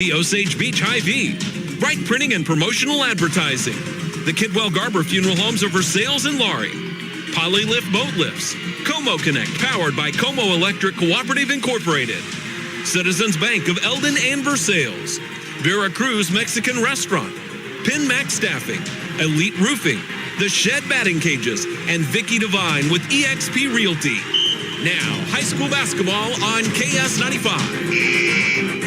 The Osage Beach Hy-Vee, Bright Printing and Promotional Advertising, the Kidwell Garber Funeral Homes of Versailles and Laurie, Polylift Boat Lifts, Como Connect, powered by Como Electric Cooperative Incorporated, Citizens Bank of Eldon and Versailles, Vera Cruz Mexican Restaurant, PinMax Staffing, Elite Roofing, The Shed Batting Cages, and Vicky Devine with eXp Realty. Now, high school basketball on KS95.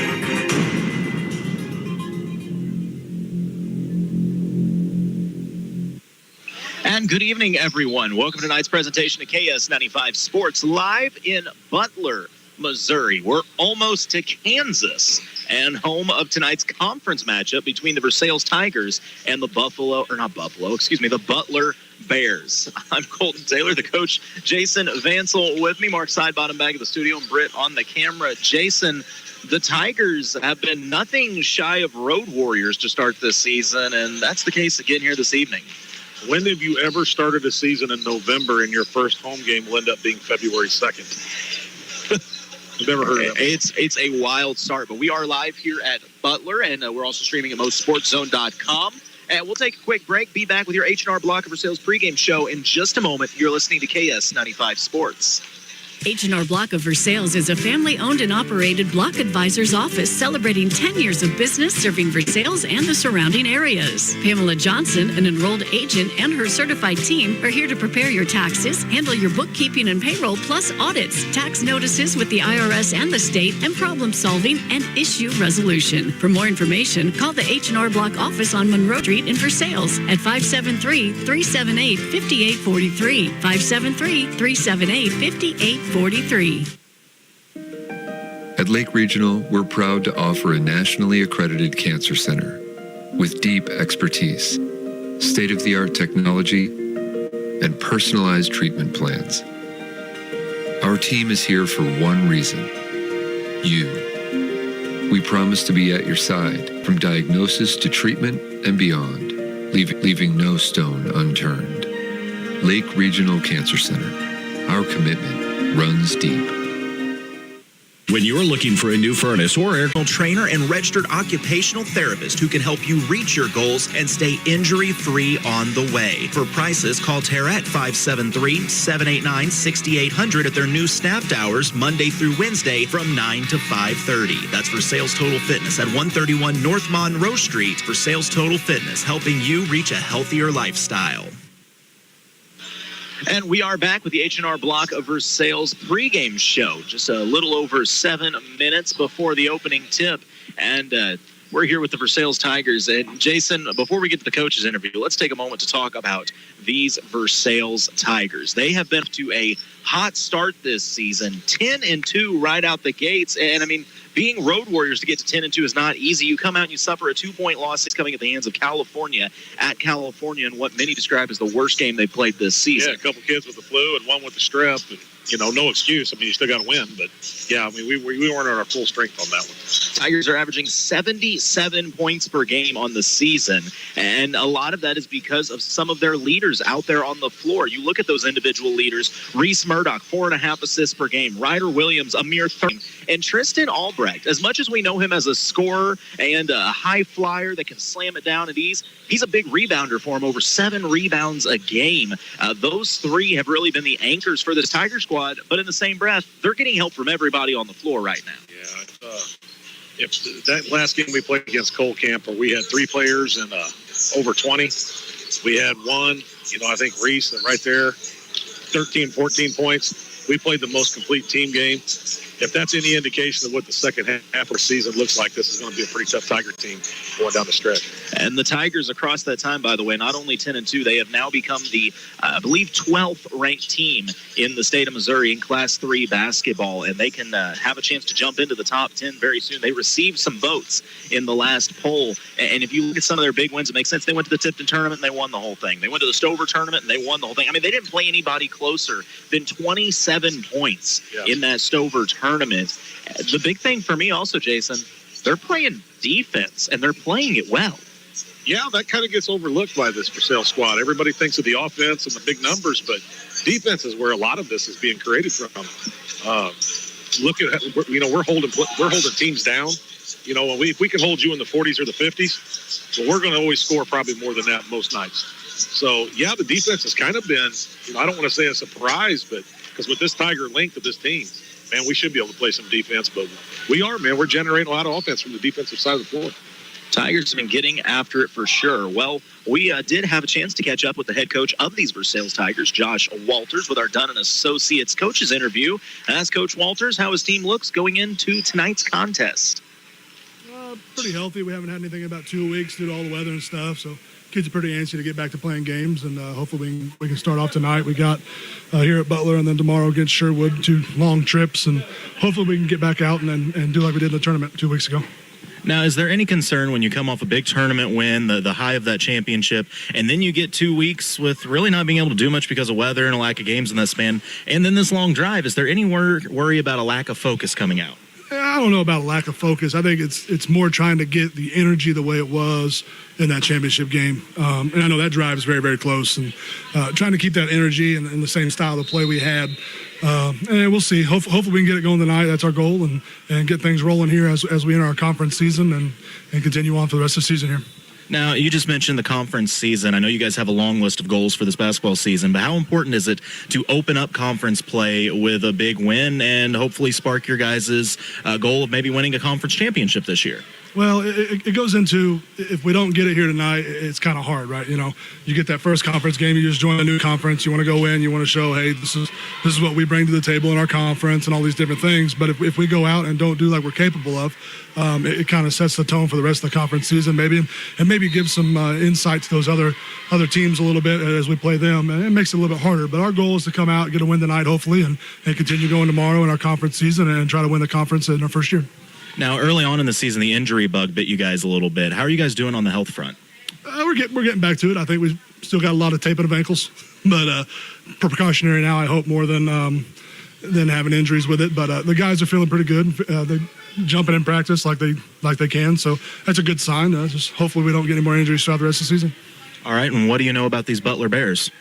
And good evening, everyone. Welcome to tonight's presentation of KS95 Sports live in Butler, Missouri. We're almost to Kansas and home of tonight's conference matchup between the Versailles Tigers and the the Butler Bears. I'm Colton Taylor, the coach, Jason Vansel with me, Mark Sidebottom back at the studio, and Britt on the camera. Jason, the Tigers have been nothing shy of road warriors to start this season, and that's the case again here this evening. When have you ever started a season in November and your first home game will end up being February 2nd? I've never heard of that. It's a wild start, but we are live here at Butler, and we're also streaming at MoSportsZone.com. And we'll take a quick break, be back with your H&R Block of Versailles pregame show in just a moment. You're listening to KS95 Sports. H&R Block of Versailles is a family-owned and operated block advisor's office celebrating 10 years of business serving Versailles and the surrounding areas. Pamela Johnson, an enrolled agent, and her certified team are here to prepare your taxes, handle your bookkeeping and payroll, plus audits, tax notices with the IRS and the state, and problem solving and issue resolution. For more information, call the H&R Block office on Monroe Street in Versailles at 573-378-5843. 573-378-5843. At Lake Regional, we're proud to offer a nationally accredited cancer center with deep expertise, state-of-the-art technology, and personalized treatment plans. Our team is here for one reason: you. We promise to be at your side from diagnosis to treatment and beyond, leaving no stone unturned. Lake Regional Cancer Center. Our commitment runs deep. When you're looking for a new furnace or air trainer and registered occupational therapist who can help you reach your goals and stay injury-free on the way. For prices, call Tara at 573-789-6800 at their new snapped hours Monday through Wednesday from 9 to 5:30. That's for Versailles Total Fitness at 131 North Monroe Street. For Versailles Total Fitness, helping you reach a healthier lifestyle. And we are back with the H&R Block of Versailles pregame show, just a little over 7 minutes before the opening tip. And we're here with the Versailles Tigers. And Jason, before we get to the coach's interview, let's take a moment to talk about these Versailles Tigers. They have been to a hot start this season, 10-2 right out the gates. And I mean, being road warriors to get to 10-2 is not easy. You come out and you suffer a 2-point loss. It's coming at the hands of California at California in what many describe as the worst game they played this season. Yeah, a couple kids with the flu and one with the strep. And, no excuse. I mean, you still got to win. But, yeah, I mean, we weren't at our full strength on that one. Tigers are averaging 77 points per game on the season. And a lot of that is because of some of their leaders out there on the floor. You look at those individual leaders. Reese Murdoch, 4.5 assists per game. Ryder Williams, a mere 30. And Tristan Albrecht, as much as we know him as a scorer and a high flyer that can slam it down at ease, he's a big rebounder for him, over 7 rebounds a game. Those three have really been the anchors for this Tiger squad, but in the same breath, they're getting help from everybody on the floor right now. Yeah, if that last game we played against Cole Camp, where we had 3 players and over 20, we had one, I think Reese right there, 13, 14 points. We played the most complete team game. If that's any indication of what the second half of the season looks like, this is going to be a pretty tough Tiger team going down the stretch. And the Tigers across that time, by the way, not only 10-2, they have now become the, I believe, 12th ranked team in the state of Missouri in Class 3 basketball, and they can have a chance to jump into the top 10 very soon. They received some votes in the last poll, and if you look at some of their big wins, it makes sense. They went to the Tipton tournament and they won the whole thing. They went to the Stover tournament and they won the whole thing. I mean, they didn't play anybody closer than 27 points in that Stover tournament. The big thing for me also, Jason, they're playing defense, and they're playing it well. Yeah, that kind of gets overlooked by this Versailles squad. Everybody thinks of the offense and the big numbers, but defense is where a lot of this is being created from. Look at, we're holding teams down. You know, if we can hold you in the 40s or the 50s, well, we're going to always score probably more than that most nights. So, yeah, the defense has kind of been, you know, I don't want to say a surprise, but because with this Tiger length of this team, man, we should be able to play some defense. But we are, man. We're generating a lot of offense from the defensive side of the floor. Tigers have been getting after it for sure. Well, we did have a chance to catch up with the head coach of these Versailles Tigers, Josh Walters, with our Dunn & Associates coaches interview. I asked Coach Walters how his team looks going into tonight's contest. Pretty healthy. We haven't had anything in about 2 weeks due to all the weather and stuff. So kids are pretty anxious to get back to playing games, and hopefully we can start off tonight. We got here at Butler and then tomorrow against Sherwood, 2 long trips, and hopefully we can get back out and do like we did in the tournament 2 weeks ago. Now, is there any concern when you come off a big tournament win, the high of that championship, and then you get 2 weeks with really not being able to do much because of weather and a lack of games in that span, and then this long drive? Is there any worry about a lack of focus coming out? I don't know about a lack of focus. I think it's more trying to get the energy the way it was in that championship game. And I know that drive is very, very close. And trying to keep that energy and the same style of play we had. And we'll see. Hopefully we can get it going tonight. That's our goal. And get things rolling here as we enter our conference season and continue on for the rest of the season here. Now, you just mentioned the conference season. I know you guys have a long list of goals for this basketball season, but how important is it to open up conference play with a big win and hopefully spark your guys' goal of maybe winning a conference championship this year? Well, it goes into, if we don't get it here tonight, it's kind of hard, right? You know, you get that first conference game, you just join a new conference, you want to go in, you want to show, hey, this is what we bring to the table in our conference and all these different things. But if we go out and don't do like we're capable of, it kind of sets the tone for the rest of the conference season, maybe, and maybe gives some insight to those other teams a little bit as we play them. And it makes it a little bit harder. But our goal is to come out, get a win tonight, hopefully, and continue going tomorrow in our conference season and try to win the conference in our first year. Now, early on in the season, the injury bug bit you guys a little bit. How are you guys doing on the health front? We're getting back to it. I think we've still got a lot of taping of ankles, but precautionary now, I hope, more than having injuries with it. But the guys are feeling pretty good. They're jumping in practice like they can, so that's a good sign. Just hopefully we don't get any more injuries throughout the rest of the season. All right, and what do you know about these Butler Bears?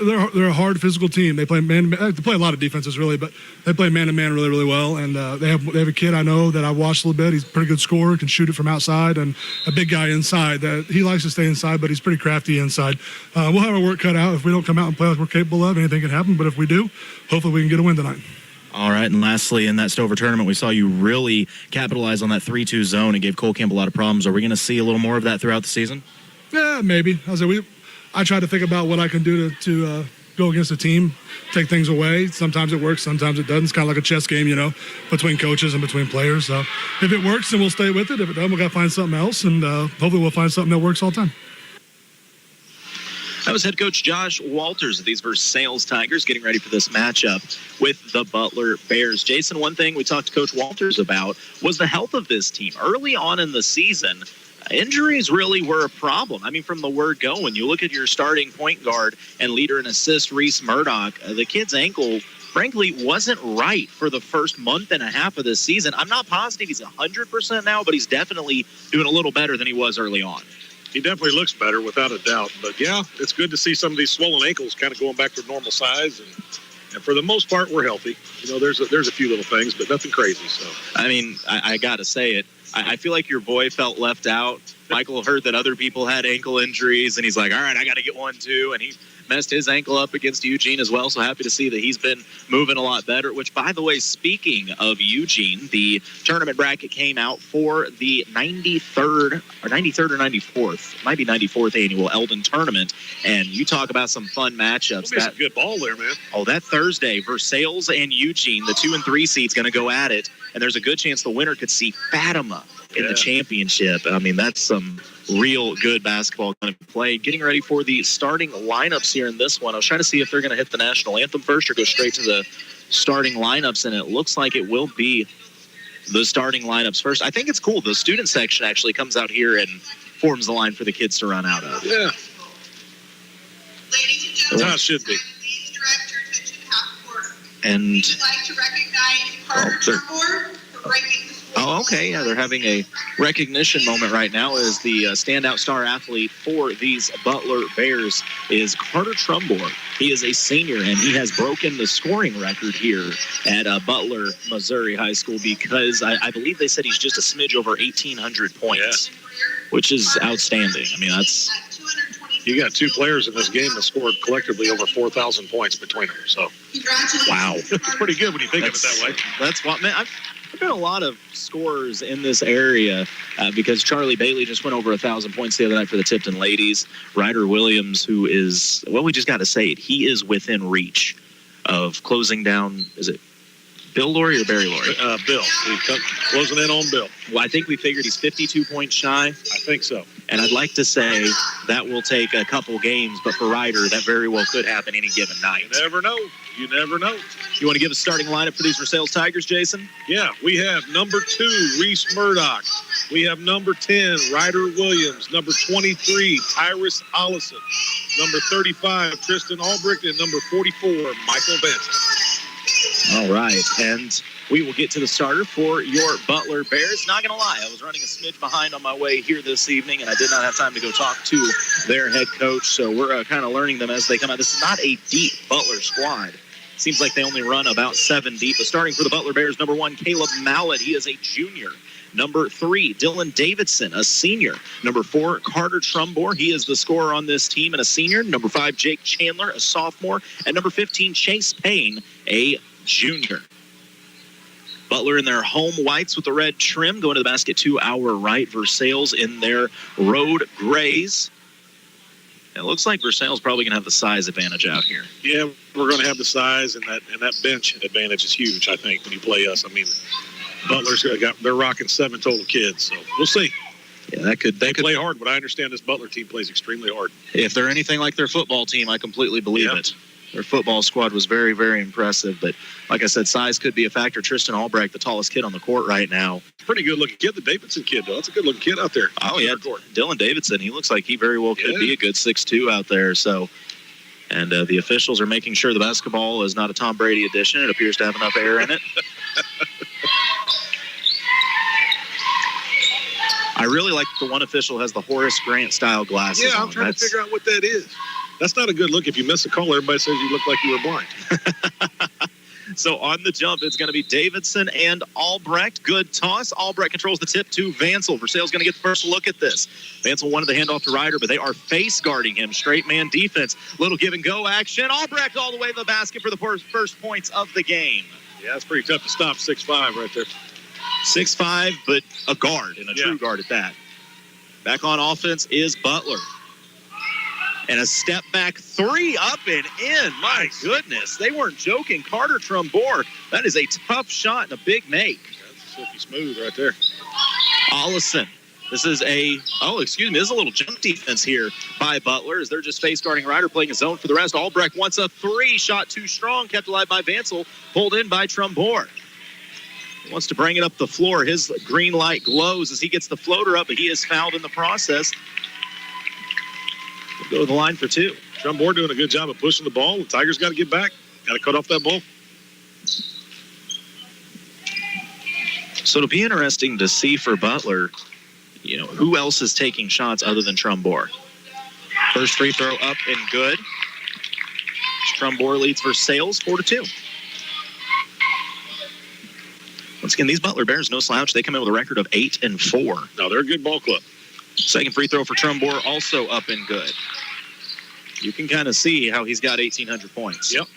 They're a hard physical team. They play they play a lot of defenses really, but they play man-to-man really, really well. And they have a kid I know that I watched a little bit. He's a pretty good scorer, can shoot it from outside, and a big guy inside. That he likes to stay inside, but he's pretty crafty inside. We'll have our work cut out. If we don't come out and play like we're capable of, anything can happen. But if we do, hopefully we can get a win tonight. All right, and lastly, in that Stover tournament, we saw you really capitalize on that 3-2 zone. It gave Cole Camp a lot of problems. Are we going to see a little more of that throughout the season? Yeah, maybe. I try to think about what I can do to go against a team, take things away. Sometimes it works, sometimes it doesn't. It's kind of like a chess game, you know, between coaches and between players. So if it works, then we'll stay with it. If it doesn't, we've got to find something else, and hopefully we'll find something that works all the time. That was head coach Josh Walters of these Versailles Tigers getting ready for this matchup with the Butler Bears. Jason, one thing we talked to Coach Walters about was the health of this team. Early on in the season, injuries really were a problem. I mean, from the word go, when you look at your starting point guard and leader in assist, Reese Murdoch, the kid's ankle, frankly, wasn't right for the first month and a half of this season. I'm not positive he's 100% now, but he's definitely doing a little better than he was early on. He definitely looks better, without a doubt. But, yeah, it's good to see some of these swollen ankles kind of going back to normal size. And for the most part, we're healthy. You know, there's a few little things, but nothing crazy. So, I mean, I got to say it. I feel like your boy felt left out. Michael heard that other people had ankle injuries, and he's like, all right, I got to get one too. And he messed his ankle up against Eugene as well. So happy to see that he's been moving a lot better, which, by the way, speaking of Eugene, the tournament bracket came out for the 93rd or 94th, might be 94th annual Eldon tournament. And you talk about some fun matchups. That's a good ball there, man. Oh, that Thursday, Versailles and Eugene, the 2 and 3 seeds, going to go at it. And there's a good chance the winner could see Fatima in the championship. I mean, that's some real good basketball going to be played. Getting ready for the starting lineups here in this one. I was trying to see if they're going to hit the national anthem first or go straight to the starting lineups, and it looks like it will be the starting lineups first. I think it's cool. The student section actually comes out here and forms the line for the kids to run out of. Yeah. That's how it should be. And we'd like to recognize Carter Turmore for breaking the Oh, okay. Yeah, they're having a recognition moment right now as the standout star athlete for these Butler Bears is Carter Trumbore. He is a senior, and he has broken the scoring record here at Butler, Missouri High School because I believe they said he's just a smidge over 1,800 points, which is outstanding. I mean, that's... You got two players in this game that scored collectively over 4,000 points between them. So, wow. It's pretty good when you think of it that way. That's what, man. I've got a lot of scorers in this area because Charlie Bailey just went over 1,000 points the other night for the Tipton ladies. Ryder Williams, who is, well, we just got to say it, he is within reach of closing down, is it Bill Laurie or Barry Laurie? Bill. He's closing in on Bill. Well, I think we figured he's 52 points shy. I think so. And I'd like to say that will take a couple games, but for Ryder, that very well could happen any given night. You never know. You never know. You want to give a starting lineup for these Versailles Tigers, Jason? Yeah, we have number 2, Reese Murdoch. We have number 10, Ryder Williams. Number 23, Tyrus Ollison. Number 35, Tristan Albrecht. And number 44, Michael Benson. All right, and we will get to the starter for your Butler Bears. Not going to lie, I was running a smidge behind on my way here this evening, and I did not have time to go talk to their head coach, so we're kind of learning them as they come out. This is not a deep Butler squad. Seems like they only run about 7 deep, but starting for the Butler Bears, number 1, Caleb Mallett. He is a junior. Number 3, Dylan Davidson, a senior. Number 4, Carter Trumbore. He is the scorer on this team and a senior. Number 5, Jake Chandler, a sophomore. And number 15, Chase Payne, a junior. Butler in their home whites with the red trim going to the basket to our right. Versailles in their road grays. It looks like Versailles is probably going to have the size advantage out here. Yeah, we're going to have the size, and that bench advantage is huge, I think, when you play us. I mean, Butler's they're rocking 7 total kids, so we'll see. Yeah, they could play hard, but I understand this Butler team plays extremely hard. If they're anything like their football team, I completely believe it. Their football squad was very, very impressive. But like I said, size could be a factor. Tristan Albrecht, the tallest kid on the court right now. Pretty good-looking kid, the Davidson kid, though. That's a good-looking kid out there. Oh, yeah. Dylan Davidson, he looks like he very well could be a good 6'2" out there. So, and the officials are making sure the basketball is not a Tom Brady edition. It appears to have enough air in it. I really like the one official has the Horace Grant-style glasses on. Yeah, I'm trying to figure out what that is. That's not a good look. If you miss a call, everybody says you look like you were blind. So on the jump, it's going to be Davidson and Albrecht. Good toss. Albrecht controls the tip to Vansel. Versailles going to get the first look at this. Vansel wanted the handoff to Ryder, but they are face guarding him. Straight man defense. Little give and go action. Albrecht all the way to the basket for the first points of the game. Yeah, that's pretty tough to stop. 6'5" right there. 6'5", but a guard, and a true guard at that. Back on offense is Butler. And a step back 3 up and in. My goodness, they weren't joking. Carter Trumbore, that is a tough shot and a big make. That's silky smooth right there. Ollison. This is this is a little jump defense here by Butler as they're just face guarding Ryder, playing a zone for the rest. Albrecht wants a 3, shot too strong, kept alive by Vansel, pulled in by Trumbore. He wants to bring it up the floor. His green light glows as he gets the floater up, but he is fouled in the process. We'll go to the line for 2. Trumbore doing a good job of pushing the ball. The Tigers got to get back. Got to cut off that ball. So it'll be interesting to see for Butler, who else is taking shots other than Trumbore. First free throw up and good. Trumbore leads Versailles 4-2. Once again, these Butler Bears, no slouch. They come in with a record of 8-4. No, they're a good ball club. Second free throw for Trumbore, also up and good. You can kind of see how he's got 1,800 points. Yep.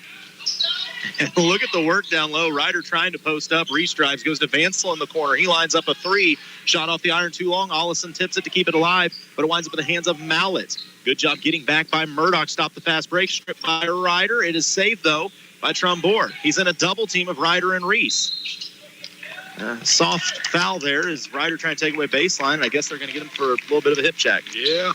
And look at the work down low. Ryder trying to post up. Reese drives, goes to Vansel in the corner. He lines up a 3. Shot off the iron too long. Ollison tips it to keep it alive, but it winds up in the hands of Mallett. Good job getting back by Murdoch. Stop the fast break. Stripped by Ryder. It is saved, though, by Trumbore. He's in a double team of Ryder and Reese. Soft foul there is Ryder trying to take away baseline, and I guess they're going to get him for a little bit of a hip check. Yeah.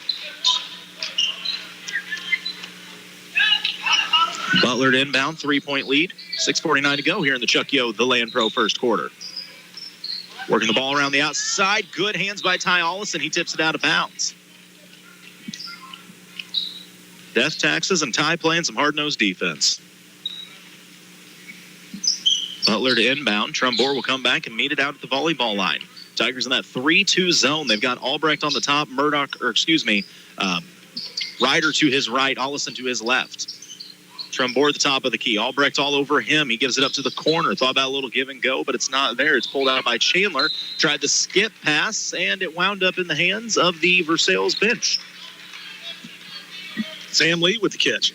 Butler to inbound, 3-point lead. 6:49 to go here in the Chuck Yo, the Land Pro first quarter. Working the ball around the outside. Good hands by Ty Ollison. He tips it out of bounds. Death taxes and Ty playing some hard-nosed defense. Butler Butler to inbound. Trumbore will come back and meet it out at the volleyball line. Tigers in that 3-2 zone. They've got Albrecht on the top, Ryder to his right, Ollison to his left. Trumbore at the top of the key. Albrecht all over him. He gives it up to the corner. Thought about a little give and go, but it's not there. It's pulled out by Chandler. Tried the skip pass, and it wound up in the hands of the Versailles bench. Sam Lee with the catch.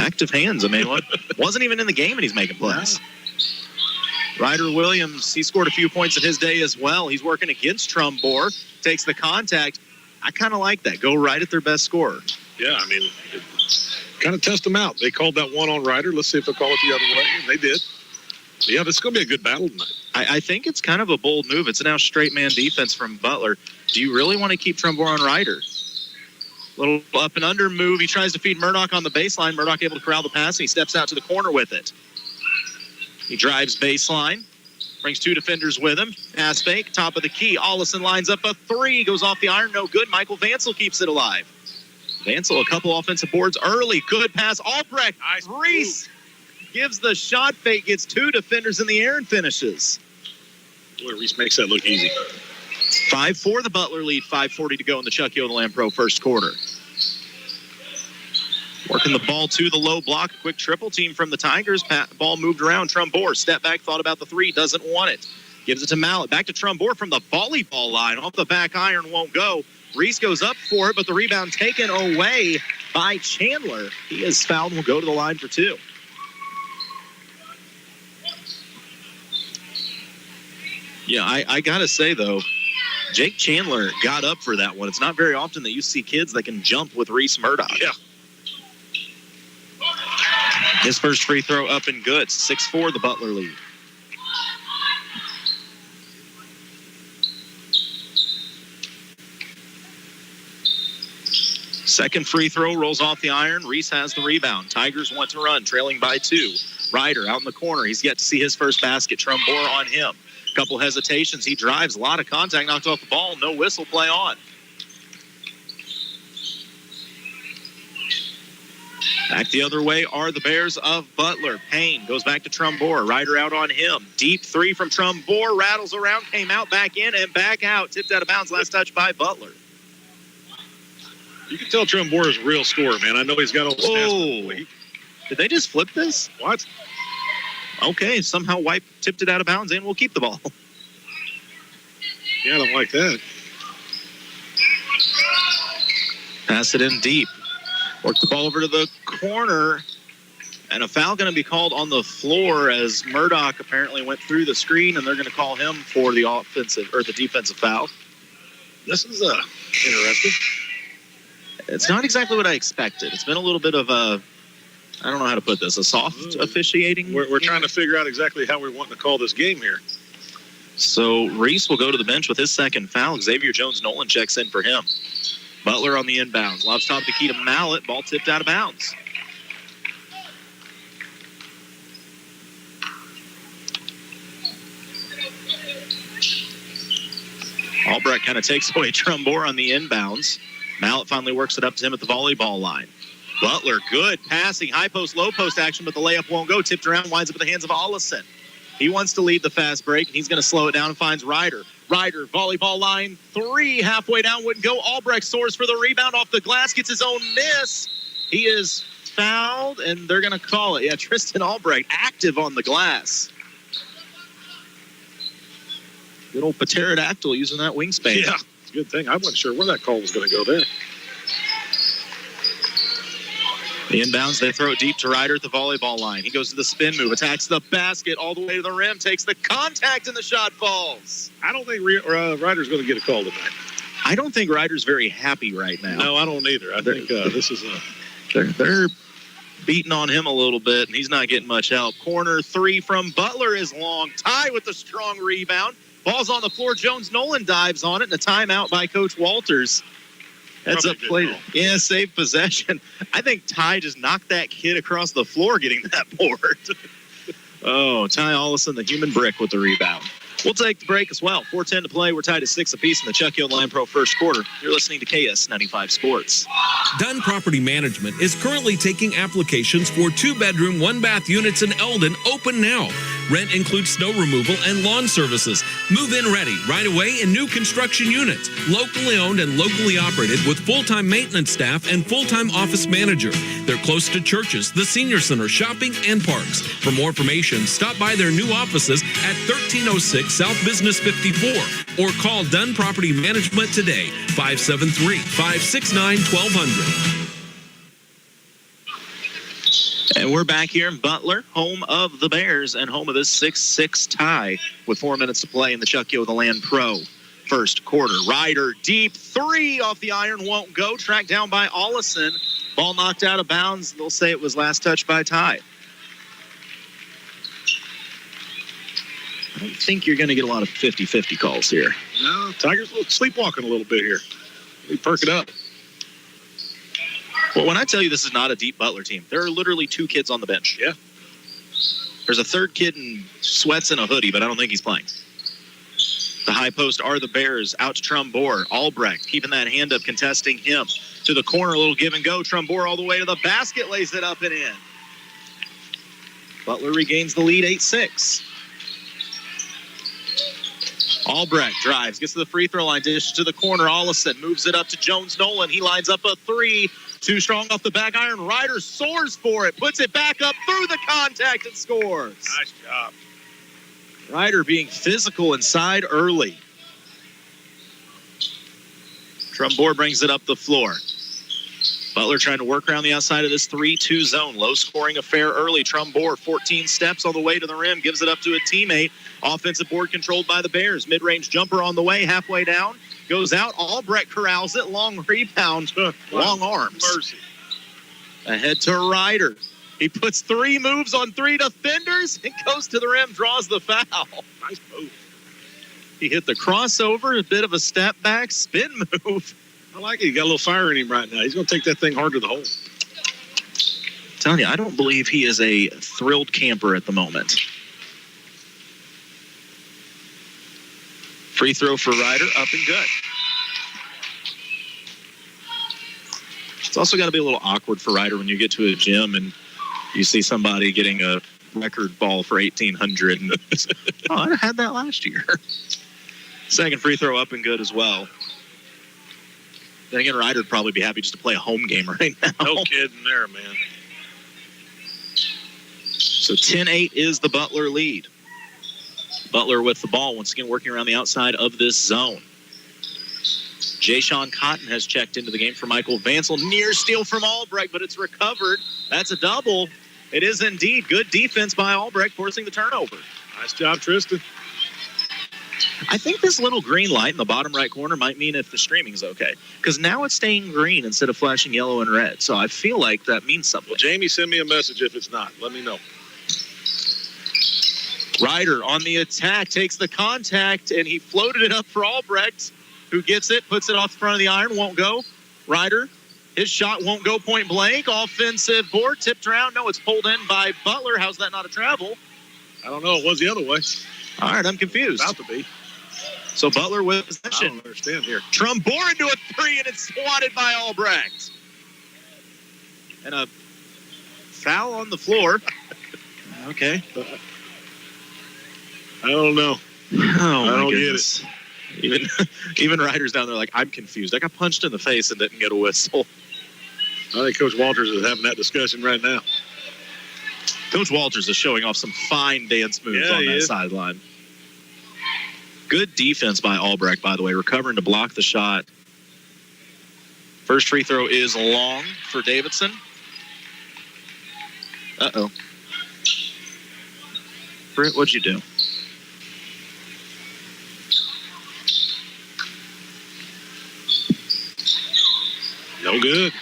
Active hands. I mean, wasn't even in the game, and he's making plays. Ryder Williams, he scored a few points in his day as well. He's working against Trumbore. Takes the contact. I kind of like that. Go right at their best scorer. Yeah, I mean, kind of test them out. They called that one on Ryder. Let's see if they'll call it the other way. And they did. Yeah, this is going to be a good battle tonight. I think it's kind of a bold move. It's now straight man defense from Butler. Do you really want to keep Trumbore on Ryder? Little up and under move. He tries to feed Murdoch on the baseline. Murdoch able to corral the pass, and he steps out to the corner with it. He drives baseline. Brings two defenders with him. Pass fake, top of the key. Ollison lines up a three. Goes off the iron, no good. Michael Vansel keeps it alive. Vansel, a couple offensive boards early. Good pass. Albrecht. Nice. Reese gives the shot fake. Gets two defenders in the air and finishes. Boy, Reese makes that look easy. 5-4 the Butler lead. 5:40 to go in the Chuck Yodeland Pro first quarter. Working the ball to the low block. Quick triple team from the Tigers. Ball moved around. Trumbore, step back, thought about the three. Doesn't want it. Gives it to Mallet. Back to Trumbore from the volleyball line. Off the back iron, won't go. Reese goes up for it, but the rebound taken away by Chandler. He is fouled and will go to the line for two. Yeah, I got to say, though, Jake Chandler got up for that one. It's not very often that you see kids that can jump with Reese Murdoch. Yeah. His first free throw up and good. 6-4 the Butler lead. Second free throw rolls off the iron. Reese has the rebound. Tigers want to run, trailing by two. Ryder out in the corner. He's yet to see his first basket. Trumbore on him. Couple hesitations. He drives. A lot of contact. Knocks off the ball. No whistle. Play on. Back the other way are the Bears of Butler. Payne goes back to Trumbore. Ryder out on him. Deep three from Trumbore. Rattles around. Came out. Back in and back out. Tipped out of bounds. Last touch by Butler. You can tell Trumbore is a real scorer, man. I know he's got all the stats. Did they just flip this? What? Okay, somehow White tipped it out of bounds and we'll keep the ball. Yeah, I don't like that. Pass it in deep. Work the ball over to the corner. And a foul going to be called on the floor as Murdoch apparently went through the screen, and they're going to call him for the offensive or the defensive foul. This is interesting. It's not exactly what I expected. It's been a little bit of a, I don't know how to put this, a soft officiating. We're trying to figure out exactly how we're wanting to call this game here. So Reese will go to the bench with his second foul. Xavier Jones-Nolan checks in for him. Butler on the inbounds. Lobs top of the key to Mallet. Ball tipped out of bounds. Albrecht kind of takes away Trumbore on the inbounds. Mallet finally works it up to him at the volleyball line. Butler, good passing, high post, low post action, but the layup won't go. Tipped around, winds up in the hands of Ollison. He wants to lead the fast break, and he's going to slow it down and finds Ryder. Ryder, volleyball line, three, halfway down, wouldn't go. Albrecht soars for the rebound off the glass, gets his own miss. He is fouled, and they're going to call it. Yeah, Tristan Albrecht active on the glass. Good old pterodactyl using that wingspan. Yeah, it's a good thing. I wasn't sure where that call was going to go there. The inbounds, they throw it deep to Ryder at the volleyball line. He goes to the spin move, attacks the basket all the way to the rim, takes the contact, and the shot falls. I don't think Ryder's going to get a call tonight. I don't think Ryder's very happy right now. No, I don't either. I think this is They're beating on him a little bit, and he's not getting much help. Corner three from Butler is long. Ty with the strong rebound. Ball's on the floor. Jones-Nolan dives on it, and a timeout by Coach Walters. Heads up play. Yeah, save possession. I think Ty just knocked that kid across the floor getting that board. Oh, Ty Ollison, the human brick with the rebound. We'll take the break as well. 4:10 to play. We're tied at 6 apiece in the Chuck Yodeland Pro first quarter. You're listening to KS95 Sports. Dunn Property Management is currently taking applications for 2-bedroom, 1-bath units in Eldon open now. Rent includes snow removal and lawn services. Move in ready right away in new construction units. Locally owned and locally operated with full-time maintenance staff and full-time office manager. They're close to churches, the senior center, shopping, and parks. For more information, stop by their new offices at 1306 South Business 54 or call Dunn Property Management today, 573-569-1200. And we're back here in Butler, home of the Bears and home of this 6-6 tie with 4 minutes to play in the Chuck Yo the Land Pro first quarter. Ryder deep three off the iron, won't go. Tracked down by Ollison. Ball knocked out of bounds. They'll say it was last touched by Ty. I don't think you're going to get a lot of 50-50 calls here. No, Tigers sleepwalking a little bit here. We perk it up. Well, when I tell you this is not a deep Butler team, there are literally 2 kids on the bench. Yeah. There's a third kid in sweats and a hoodie, but I don't think he's playing. The high post are the Bears. Out to Trumbore. Albrecht keeping that hand up, contesting him. To the corner, a little give and go. Trumbore all the way to the basket, lays it up and in. Butler regains the lead, 8-6. Albrecht drives, gets to the free throw line, dishes to the corner. Ollison moves it up to Jones-Nolan. He lines up a three. Too strong off the back iron. Ryder soars for it, puts it back up through the contact and scores. Nice job. Ryder being physical inside early. Trumbore brings it up the floor. Butler trying to work around the outside of this 3-2 zone. Low scoring affair early. Trumbore 14 steps on the way to the rim. Gives it up to a teammate. Offensive board controlled by the Bears. Mid-range jumper on the way. Halfway down. Goes out. Albrecht corrals it. Long rebound. Long arms. Mercy. Ahead to Ryder. He puts 3 moves on 3 defenders and goes to the rim. Draws the foul. Nice move. He hit the crossover. A bit of a step back. Spin move. I like it. He got a little fire in him right now. He's going to take that thing hard to the hole. I'm telling you, I don't believe he is a thrilled camper at the moment. Free throw for Ryder, up and good. It's also got to be a little awkward for Ryder when you get to a gym and you see somebody getting a record ball for 1,800. Oh, I had that last year. Second free throw up and good as well. Then again, Ryder would probably be happy just to play a home game right now. No kidding there, man. So 10-8 is the Butler lead. Butler with the ball, once again working around the outside of this zone. Jay-Sean Cotton has checked into the game for Michael Vansel. Near steal from Albrecht, but it's recovered. That's a double. It is indeed. Good defense by Albrecht, forcing the turnover. Nice job, Tristan. I think this little green light in the bottom right corner might mean if the streaming is okay. Because now it's staying green instead of flashing yellow and red. So I feel like that means something. Well, Jamie, send me a message if it's not. Let me know. Ryder on the attack, takes the contact, and he floated it up for Albrecht, who gets it, puts it off the front of the iron, won't go. Ryder, his shot won't go point blank. Offensive board, tipped around. No, it's pulled in by Butler. How's that not a travel? I don't know. It was the other way. All right, I'm confused. About to be. So Butler with I possession. don't understand here. Trumbore into a three, and it's swatted by Albrecht. And a foul on the floor. Okay. I don't know. Oh, I don't get it. Even Ryder's down there like, I'm confused. I got punched in the face and didn't get a whistle. I think Coach Walters is having that discussion right now. Coach Walters is showing off some fine dance moves on that sideline. Good defense by Albrecht, by the way, recovering to block the shot. First free throw is long for Davidson. Uh-oh. Britt, what'd you do? No good.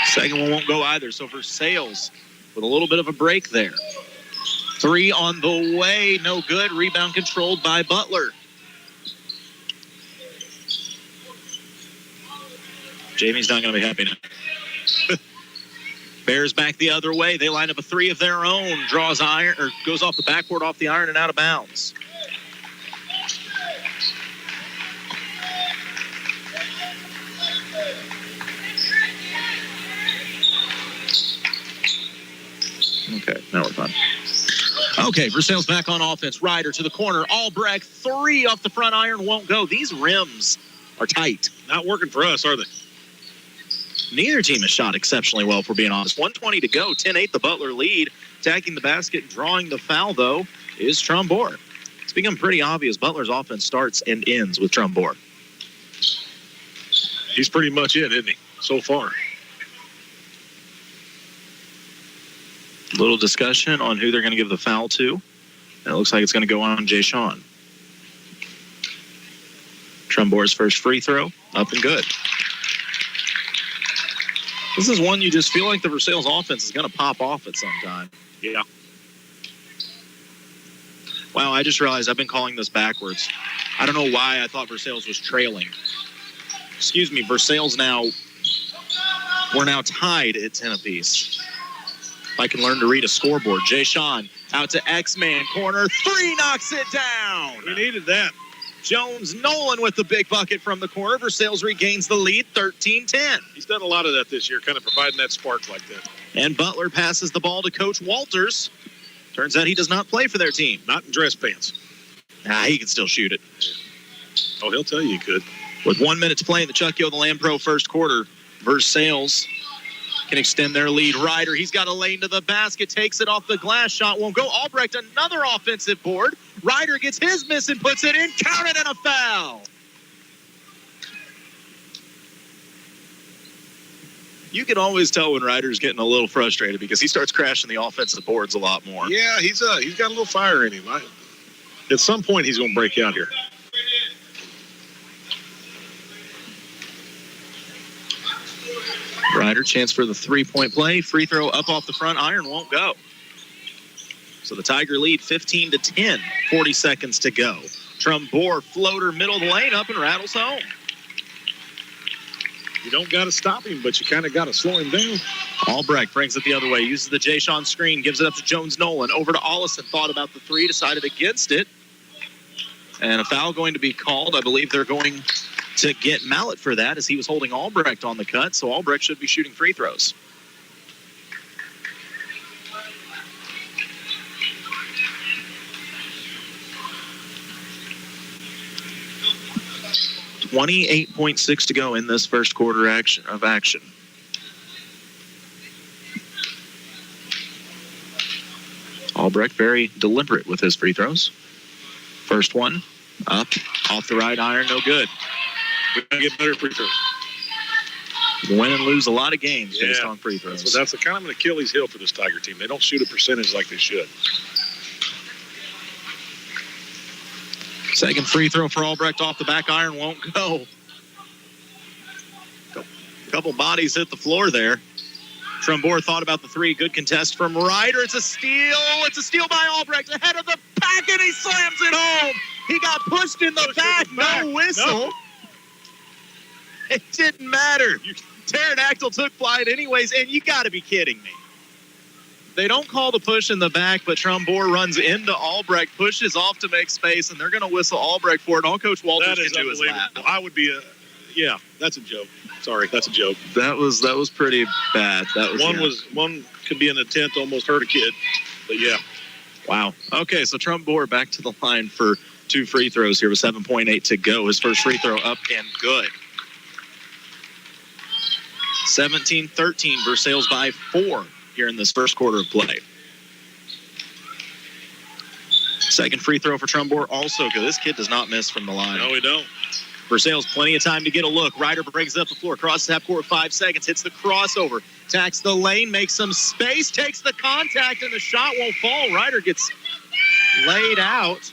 Second one won't go either. So for Sales, with a little bit of a break there. Three on the way. No good. Rebound controlled by Butler. Jamie's not going to be happy now. Bears back the other way. They line up a three of their own. Draws iron, or goes off the backboard, off the iron, and out of bounds. Okay, now we're fine. Okay, Versailles back on offense. Ryder to the corner. Albrecht, 3 off the front iron, won't go. These rims are tight. Not working for us, are they? Neither team has shot exceptionally well, if we're being honest. 1:20 to go. 10-8 the Butler lead. Attacking the basket, drawing the foul, though, is Trumbore. It's become pretty obvious Butler's offense starts and ends with Trumbore. He's pretty much it, isn't he, so far? Little discussion on who they're going to give the foul to. And it looks like it's going to go on Jay Sean. Trumbore's first free throw, up and good. This is one you just feel like the Versailles offense is going to pop off at some time. Yeah. Wow, I just realized I've been calling this backwards. I don't know why I thought Versailles was trailing. Excuse me, Versailles we're now tied at 10 apiece. If I can learn to read a scoreboard. Jay Sean out to X-Man corner. 3 knocks it down. We needed that. Jones Nolan with the big bucket from the corner. Versailles regains the lead, 13-10. He's done a lot of that this year, kind of providing that spark like that. And Butler passes the ball to Coach Walters. Turns out he does not play for their team. Not in dress pants. He can still shoot it. Oh, he'll tell you he could. With 1 minute to play in the Chuck Yo the Lamb Pro first quarter, Versailles can extend their lead. Ryder, he's got a lane to the basket, takes it off the glass, shot won't go. Albrecht, another offensive board. Ryder gets his miss and puts it in, counted, and a foul. You can always tell when Ryder's getting a little frustrated because he starts crashing the offensive boards a lot more. Yeah, he's got a little fire in him. At some point, he's going to break out here. Ryder, chance for the three-point play. Free throw up off the front iron, won't go. So the Tiger lead 15-10, 40 seconds to go. Trumbore, floater, middle of the lane, up and rattles home. You don't got to stop him, but you kind of got to slow him down. Albrecht brings it the other way, uses the Jay Sean screen, gives it up to Jones Nolan. Over to Ollison, thought about the 3, decided against it. And a foul going to be called. I believe they're going to get Mallett for that as he was holding Albrecht on the cut, so Albrecht should be shooting free throws. .6 to go in this first quarter of action. Albrecht very deliberate with his free throws. First one, up, off the right iron, no good. We got to get better free throws. Win and lose a lot of games based on free throws. That's a kind of an Achilles heel for this Tiger team. They don't shoot a percentage like they should. Second free throw for Albrecht off the back iron, won't go. Couple bodies hit the floor there. Trumbore thought about the 3. Good contest from Ryder. It's a steal. It's a steal by Albrecht. Ahead of the pack, and he slams it home. He got pushed in the back. No whistle. No. It didn't matter. Pterodactyl took flight anyways, and you got to be kidding me. They don't call the push in the back, but Trumbore runs into Albrecht, pushes off to make space, and they're going to whistle Albrecht for it. All Coach Walters can do is laugh. I would be that's a joke. Sorry, that's a joke. That was pretty bad. One could be an intent to almost hurt a kid, but yeah. Wow. Okay, so Trumbore back to the line for 2 free throws here with 7.8 to go. His first free throw up and good. 17-13, Versailles by 4 here in this first quarter of play. Second free throw for Trumbore, also good. This kid does not miss from the line. No, we don't. Versailles, plenty of time to get a look. Ryder brings it up the floor, crosses half court, 5 seconds, hits the crossover, attacks the lane, makes some space, takes the contact, and the shot won't fall. Ryder gets laid out.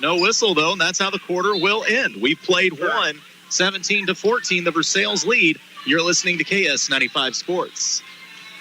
No whistle, though, and that's how the quarter will end. We've played one, 17-14, the Versailles lead. You're listening to KS95 Sports.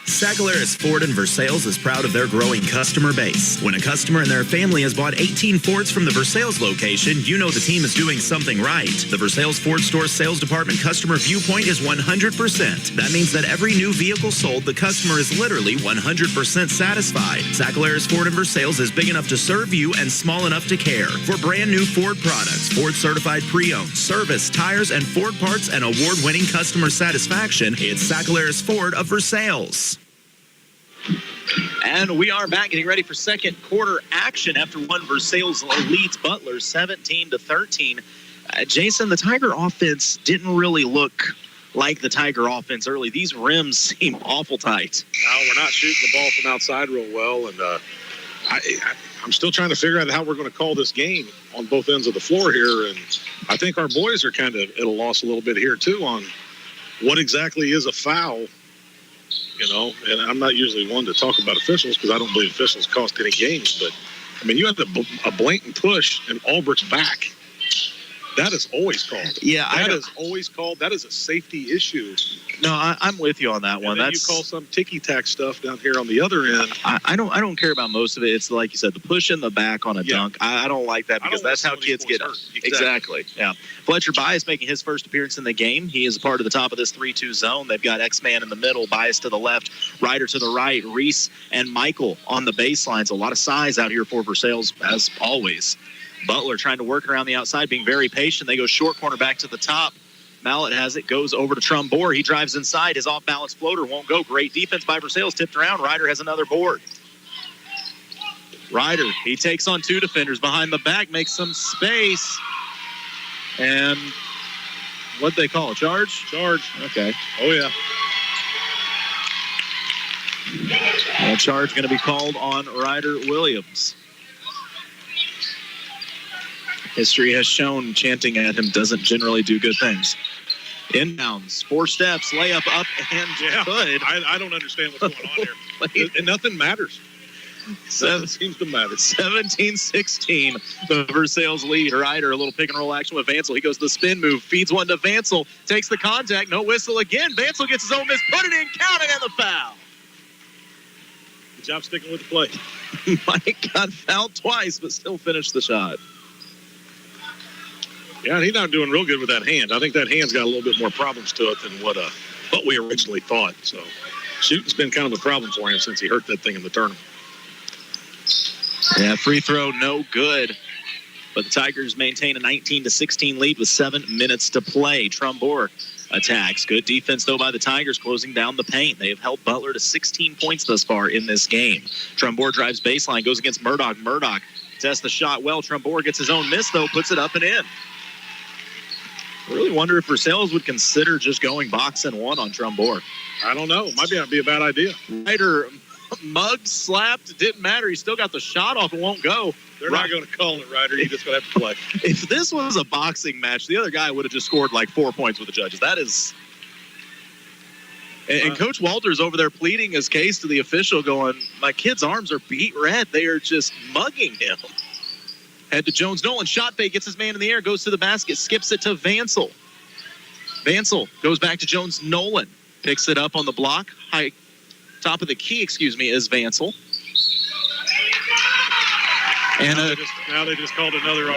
Sagalaris Ford in Versailles is proud of their growing customer base. When a customer and their family has bought 18 Fords from the Versailles location, you know the team is doing something right. The Versailles Ford Store Sales Department customer viewpoint is 100%. That means that every new vehicle sold, the customer is literally 100% satisfied. Sagalaris Ford in Versailles is big enough to serve you and small enough to care. For brand new Ford products, Ford certified pre-owned, service, tires, and Ford parts and award-winning customer satisfaction, it's Sagalaris Ford of Versailles. And we are back, getting ready for second quarter action after one. Versailles leads Butler 17-13. Jason, the Tiger offense didn't really look like the Tiger offense early. These rims seem awful tight. No, we're not shooting the ball from outside real well, and I'm still trying to figure out how we're going to call this game on both ends of the floor here, and I think our boys are kind of at a loss a little bit here too on what exactly is a foul. You know, and I'm not usually one to talk about officials because I don't believe officials cost any games. But, I mean, you had a blatant push in Albrecht's back. That is always called. Yeah, that is always called. That is a safety issue. No, I'm with you on that one. And then you call some ticky-tack stuff down here on the other end. I don't care about most of it. It's like you said, the push in the back on a dunk. I don't like that because that's how kids get hurt. Exactly. Yeah. Fletcher Bias making his first appearance in the game. He is a part of the top of this 3-2 zone. They've got X-Man in the middle, Bias to the left, Ryder to the right, Reese and Michael on the baselines. A lot of size out here for Versailles, as always. Butler trying to work around the outside, being very patient. They go short corner back to the top. Mallet has it, goes over to Trumbore. He drives inside. His off-balance floater won't go. Great defense by Versailles. Tipped around. Ryder has another board. Ryder, he takes on two defenders behind the back, makes some space. And what'd they call? Charge? Charge. Okay. Oh, yeah. A charge going to be called on Ryder Williams. History has shown chanting at him doesn't generally do good things. Inbounds, 4 steps, layup up and good. I don't understand what's going on here. And nothing matters. Nothing seems to matter. 17-16, the Versailles lead. Ryder, a little pick and roll action with Vansel. He goes to the spin move, feeds one to Vansel, takes the contact, no whistle again. Vansel gets his own miss, put it in, count it, and the foul. Good job sticking with the play. Mike got fouled twice, but still finished the shot. Yeah, he's not doing real good with that hand. I think that hand's got a little bit more problems to it than what we originally thought. So shooting's been kind of a problem for him since he hurt that thing in the tournament. Yeah, free throw, no good. But the Tigers maintain a 19-16 lead with 7 minutes to play. Trumbore attacks. Good defense, though, by the Tigers, closing down the paint. They have held Butler to 16 points thus far in this game. Trumbore drives baseline, goes against Murdoch. Murdoch tests the shot well. Trumbore gets his own miss, though, puts it up and in. I really wonder if Versailles would consider just going box and one on Trumbore. I don't know. Might be a bad idea. Ryder mugged, slapped, didn't matter. He still got the shot off and won't go. They're not going to call it, Ryder. You're just going to have to play. If this was a boxing match, the other guy would have just scored like 4 points with the judges. That is... And Coach Walter's over there pleading his case to the official going, my kid's arms are beat red. They are just mugging him. Head to Jones. Nolan, shot fake, gets his man in the air, goes to the basket, skips it to Vansel. Vansel goes back to Jones. Nolan picks it up on the block. Top of the key, is Vansel. And now they just called another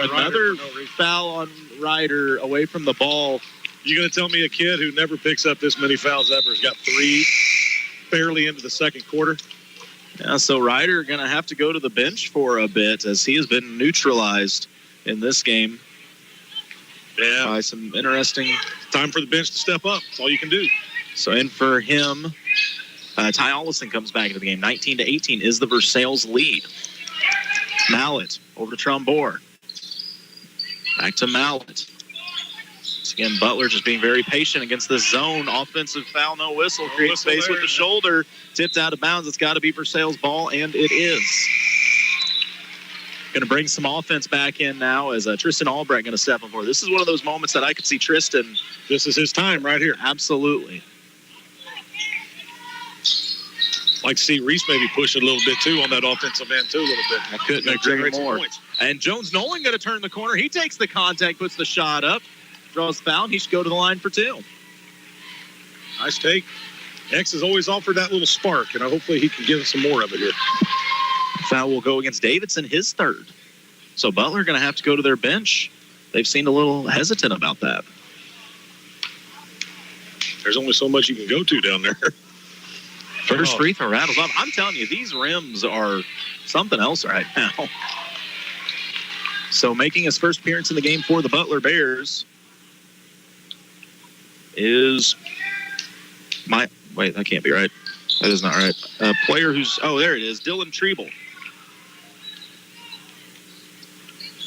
foul on Ryder away from the ball. You going to tell me a kid who never picks up this many fouls ever has got 3 barely into the second quarter? Yeah, so Ryder going to have to go to the bench for a bit as he has been neutralized in this game. Yeah. By some interesting... Time for the bench to step up. That's all you can do. So in for him, Ty Ollison comes back into the game. 19-18 is the Versailles lead. Mallet over to Trumbore. Back to Mallet. Once again, Butler just being very patient against the zone. Offensive foul, no whistle. Creates space with the shoulder. Tipped out of bounds. It's got to be Versailles' ball, and it is. Going to bring some offense back in now as Tristan Albrecht going to step in for. This is one of those moments that I could see Tristan. This is his time right here. Absolutely. Like to see Reese maybe push it a little bit, too, on that offensive end, too, a little bit. I couldn't agree more. And Jones Nolan going to turn the corner. He takes the contact, puts the shot up, draws the foul. He should go to the line for 2. Nice take. X has always offered that little spark, and hopefully he can give us some more of it here. Foul will go against Davidson, his 3rd. So Butler going to have to go to their bench. They've seemed a little hesitant about that. There's only so much you can go to down there. First free throw rattles up. I'm telling you, these rims are something else right now. So making his first appearance in the game for the Butler Bears is wait, that can't be right. That is not right. A player who's, there it is, Dylan Treble.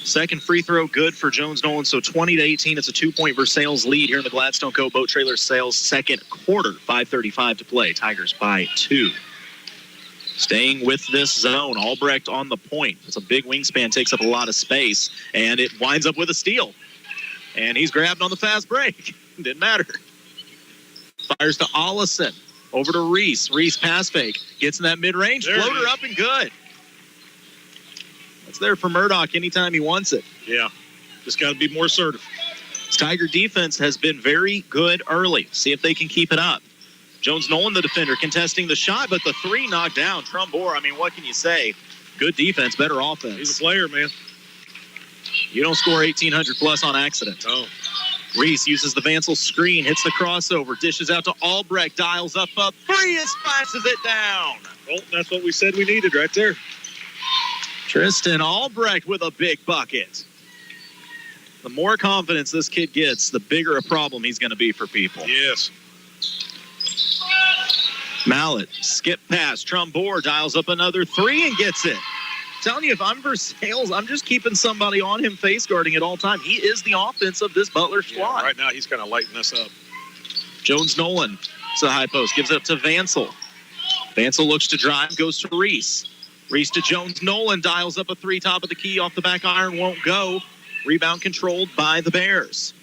Second free throw, good for Jones Nolan. So 20-18, it's a 2-point Versailles lead here in the Gladstone Co. Boat Trailer Sales second quarter. 5:35 to play. Tigers by 2. Staying with this zone, Albrecht on the point. It's a big wingspan, takes up a lot of space, and it winds up with a steal. And he's grabbed on the fast break. Didn't matter. Fires to Ollison. Over to Reese. Reese pass fake. Gets in that mid-range. Floater up and good. It's there for Murdoch anytime he wants it. Yeah, just got to be more assertive. Tiger defense has been very good early. See if they can keep it up. Jones Nolan, the defender, contesting the shot, but the 3 knocked down. Trumbore, I mean, what can you say? Good defense, better offense. He's a player, man. You don't score 1,800 plus on accident. No. Reese uses the Vansel screen, hits the crossover, dishes out to Albrecht, dials up a 3 and smashes it down. Well, that's what we said we needed right there. Tristan Albrecht with a big bucket. The more confidence this kid gets, the bigger a problem he's going to be for people. Yes. Mallet, skip pass. Trumbore dials up another 3 and gets it. I'm telling you, if I'm Versailles, I'm just keeping somebody on him face guarding at all time. He is the offense of this Butler squad. Yeah, right now he's kind of lighting us up. Jones Nolan to the high post, gives it up to Vansel. Vansel looks to drive, goes to Reese. Reese to Jones Nolan, dials up a 3 top of the key, off the back iron, won't go. Rebound controlled by the Bears.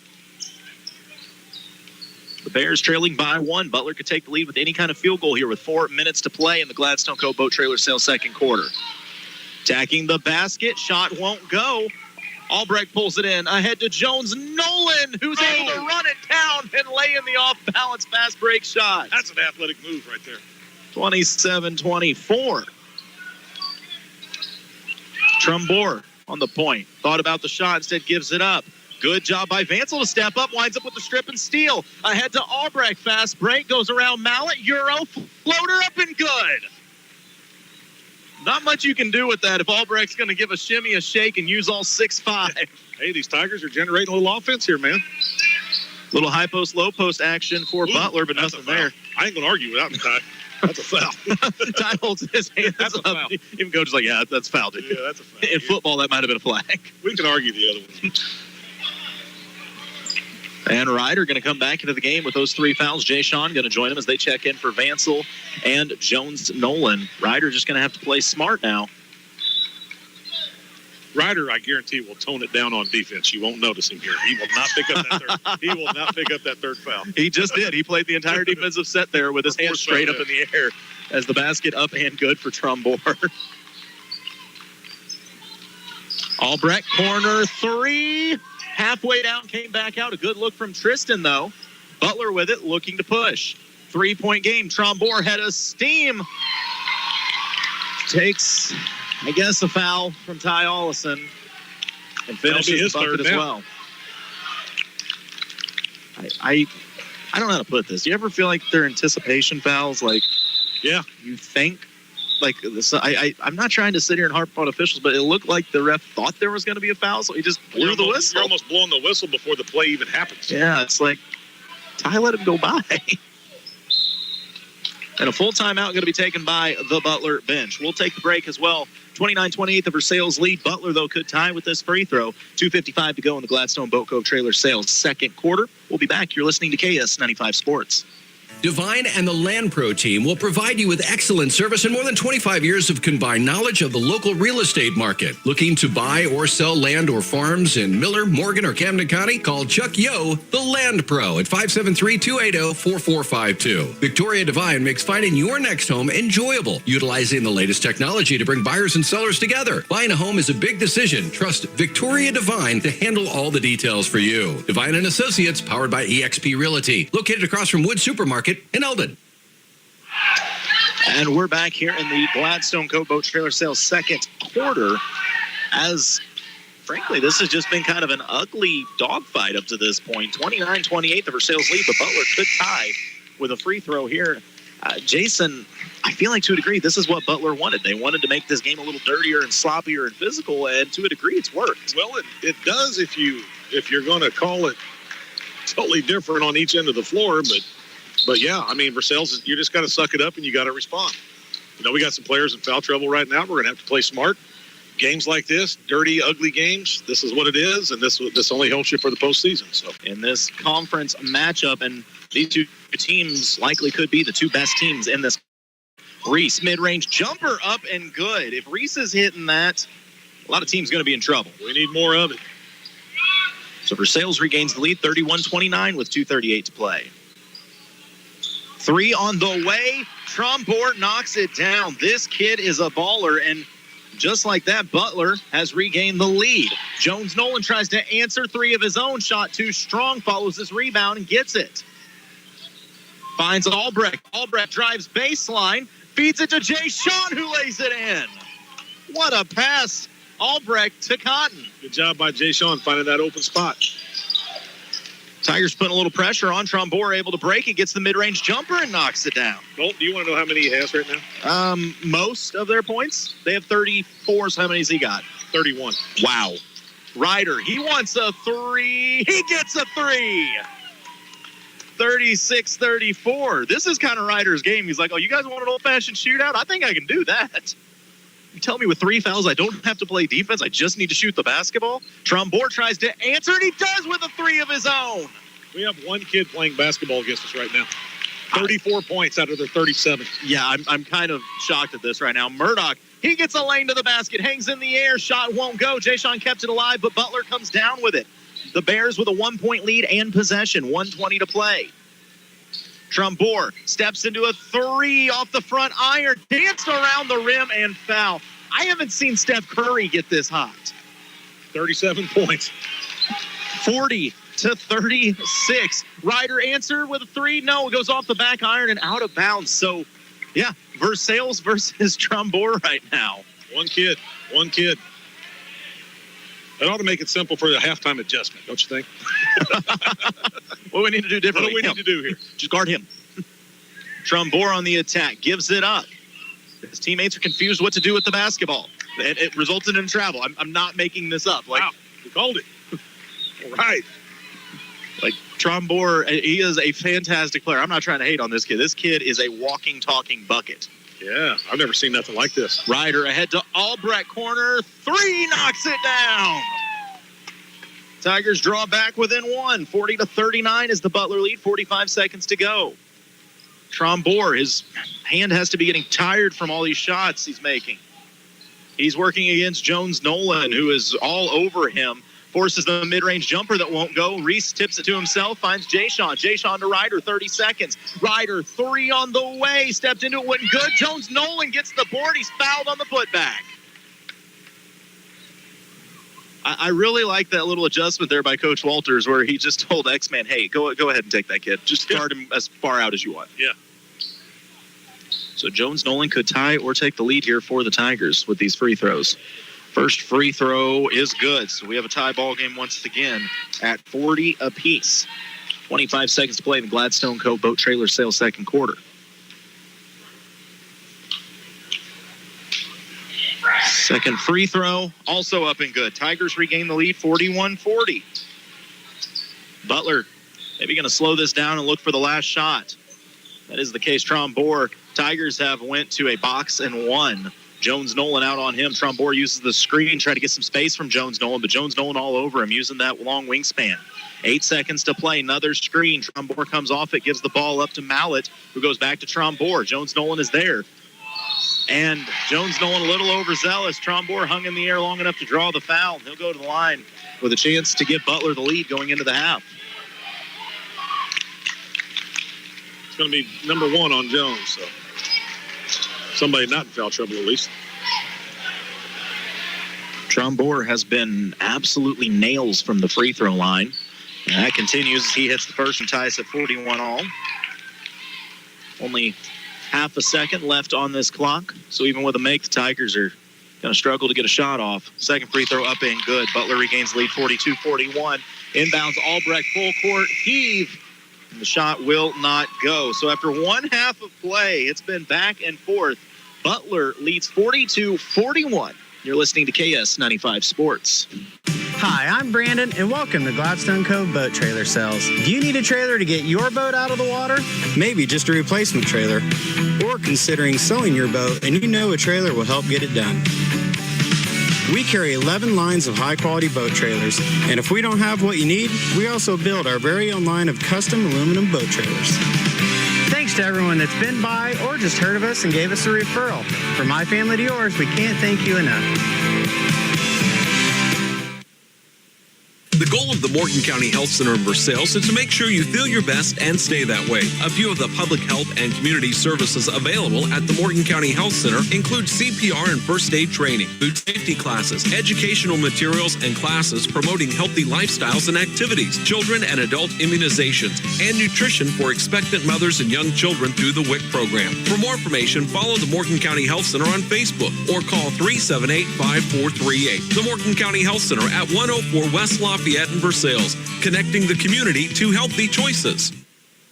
The Bears trailing by 1. Butler could take the lead with any kind of field goal here with 4 minutes to play in the Gladstone Co. Boat Trailer Sales second quarter. Attacking the basket, shot won't go. Albrecht pulls it in, ahead to Jones Nolan, who's able to run it down and lay in the off-balance fast break shot. That's an athletic move right there. 27-24. Trumbore on the point. Thought about the shot, instead gives it up. Good job by Vansel to step up, winds up with the strip and steal. Ahead to Albrecht, fast break, goes around Mallet, Euro, floater up and good. Not much you can do with that if Albrecht's going to give a shimmy, a shake, and use all 6'5". Hey, these Tigers are generating a little offense here, man. Little high post, low post action for Butler, but nothing there. I ain't going to argue with that one, Ty. That's a foul. Ty holds his hands That's a up. foul. Even coach is like, yeah, that's foul, dude. Yeah, that's a foul. In football, that might have been a flag. We can argue the other one. And Ryder going to come back into the game with those 3 fouls. Jay Sean going to join him as they check in for Vansel and Jones Nolan. Ryder just going to have to play smart now. Ryder, I guarantee, will tone it down on defense. You won't notice him here. He will not pick up that third. He will not pick up that third foul. He just did. He played the entire defensive set there with his hands straight up in the air as the basket up and good for Trumbore. Albrecht, corner 3. Halfway down, came back out. A good look from Tristan, though. Butler with it, looking to push. 3-point game. Trumbore head of steam. Takes, I guess, a foul from Ty Ollison. And finishes the bucket as well. I don't know how to put this. Do you ever feel like they're anticipation fouls? Like, yeah, you think? Like this, I'm not trying to sit here and harp on officials, but it looked like the ref thought there was going to be a foul, so he just blew the whistle. You're almost blowing the whistle before the play even happens. Yeah, it's like, Ty let him go by. And a full timeout going to be taken by the Butler bench. We'll take the break as well. 29-28, the Versailles lead. Butler, though, could tie with this free throw. 2:55 to go in the Gladstone Boat Cove Trailer Sales second quarter. We'll be back. You're listening to KS95 Sports. Divine and the Land Pro team will provide you with excellent service and more than 25 years of combined knowledge of the local real estate market. Looking to buy or sell land or farms in Miller, Morgan, or Camden County? Call Chuck Yo, the Land Pro, at 573-280-4452. Victoria Divine makes finding your next home enjoyable, utilizing the latest technology to bring buyers and sellers together. Buying a home is a big decision. Trust Victoria Divine to handle all the details for you. Divine and Associates, powered by eXp Realty, located across from Wood Supermarket in Eldon. And we're back here in the Gladstone Co. Boat Trailer Sales second quarter. As, frankly, this has just been kind of an ugly dogfight up to this point. 29-28, the Versailles lead, but Butler could tie with a free throw here. Jason, I feel like to a degree, this is what Butler wanted. They wanted to make this game a little dirtier and sloppier and physical, and to a degree, it's worked. Well, it does if you're going to call it totally different on each end of the floor, but But, yeah, I mean, Versailles, you just got to suck it up and you got to respond. You know, we got some players in foul trouble right now. We're going to have to play smart. Games like this, dirty, ugly games, this is what it is, and this only helps you for the postseason. So, in this conference matchup, and these two teams likely could be the two best teams in this. Reese, mid-range jumper up and good. If Reese is hitting that, a lot of teams going to be in trouble. we need more of it. So Versailles regains the lead, 31-29 with 2:38 to play. Three on the way. Trombor knocks it down. This kid is a baller, and just like that, Butler has regained the lead. Jones Nolan tries to answer three of his own. Shot too strong, follows his rebound and gets it. Finds Albrecht. Albrecht drives baseline, feeds it to Jay Sean, who lays it in. What a pass. Albrecht to Cotton. Good job by Jay Sean finding that open spot. Tigers putting a little pressure on. Trombor able to break it, gets the mid-range jumper and knocks it down. Colt, do you want to know how many he has right now? Most of their points. They have 34, so how many has he got? 31. Wow. Ryder, he wants a three. He gets a three. 36-34. This is kind of Ryder's game. He's like, oh, you guys want an old-fashioned shootout? I think I can do that. You tell me with three fouls, I don't have to play defense. I just need to shoot the basketball. Trombor tries to answer, and he does with a three of his own. We have one kid playing basketball against us right now. 34 points out of their 37. Yeah, I'm kind of shocked at this right now. Murdoch, he gets a lane to the basket, hangs in the air, shot won't go. Jay Sean kept it alive, but Butler comes down with it. The Bears with a 1-point lead and possession, 1:20 to play. Trombor steps into a three off the front iron, danced around the rim and foul. I haven't seen Steph Curry get this hot. 37 points. 40-36. Ryder answer with a three. No, it goes off the back iron and out of bounds. So, yeah, Versailles versus Trombor right now. One kid. That ought to make it simple for the halftime adjustment, don't you think? What do we need to do differently? What do we need to do here? Just guard him. Trombor on the attack, gives it up. His teammates are confused what to do with the basketball. And it resulted in travel. I'm not making this up. Wow, we called it. All right. Like, Trombor, he is a fantastic player. I'm not trying to hate on this kid. This kid is a walking, talking bucket. Yeah, I've never seen nothing like this. Ryder ahead to Albrecht corner. Three knocks it down. Tigers draw back within one. 40-39 is the Butler lead. 45 seconds to go. Trombor, his hand has to be getting tired from all these shots he's making. He's working against Jones Nolan, who is all over him. Forces the mid-range jumper that won't go. Reese tips it to himself, finds Jay Sean. Jay Sean to Ryder, 30 seconds. Ryder, three on the way. Stepped into it, wasn't good. Jones Nolan gets the board. He's fouled on the putback. I really like that little adjustment there by Coach Walters where he just told X-Man, hey, go ahead and take that kid. Just guard him as far out as you want. Yeah. So Jones Nolan could tie or take the lead here for the Tigers with these free throws. First free throw is good. So we have a tie ball game once again at 40 apiece. 25 seconds to play in the Gladstone Cove Boat Trailer Sale second quarter. Second free throw, also up and good. Tigers regain the lead, 41-40. Butler maybe going to slow this down and look for the last shot. That is the case. Trombor, Tigers have went to a box and one. Jones Nolan out on him. Trombor uses the screen, try to get some space from Jones Nolan, but Jones Nolan all over him using that long wingspan. 8 seconds to play. Another screen. Trombor comes off it, gives the ball up to Mallet, who goes back to Trombor. Jones Nolan is there. And Jones Nolan a little overzealous. Trombor hung in the air long enough to draw the foul. He'll go to the line with a chance to give Butler the lead going into the half. It's going to be number one on Jones, so somebody not in foul trouble at least. Trombor has been absolutely nails from the free throw line. And that continues as he hits the first and ties at 41 all. Only half a second left on this clock. So even with a make, the Tigers are going to struggle to get a shot off. Second free throw up and good. Butler regains lead 42-41. Inbounds Albrecht full court heave. And the shot will not go. So after one half of play, it's been back and forth. Butler leads 42-41. You're listening to KS95 Sports. Hi, I'm Brandon, and welcome to Gladstone Cove Boat Trailer Sales. Do you need a trailer to get your boat out of the water? Maybe just a replacement trailer. Or considering selling your boat and you know a trailer will help get it done. We carry 11 lines of high-quality boat trailers, and if we don't have what you need, we also build our very own line of custom aluminum boat trailers. Thanks to everyone that's been by or just heard of us and gave us a referral. From my family to yours, we can't thank you enough. The goal of the Morgan County Health Center in Versailles is to make sure you feel your best and stay that way. A few of the public health and community services available at the Morgan County Health Center include CPR and first aid training, food safety classes, educational materials and classes promoting healthy lifestyles and activities, children and adult immunizations, and nutrition for expectant mothers and young children through the WIC program. For more information, follow the Morgan County Health Center on Facebook or call 378-5438. The Morgan County Health Center at 104 West Lafayette in Versailles, connecting the community to healthy choices.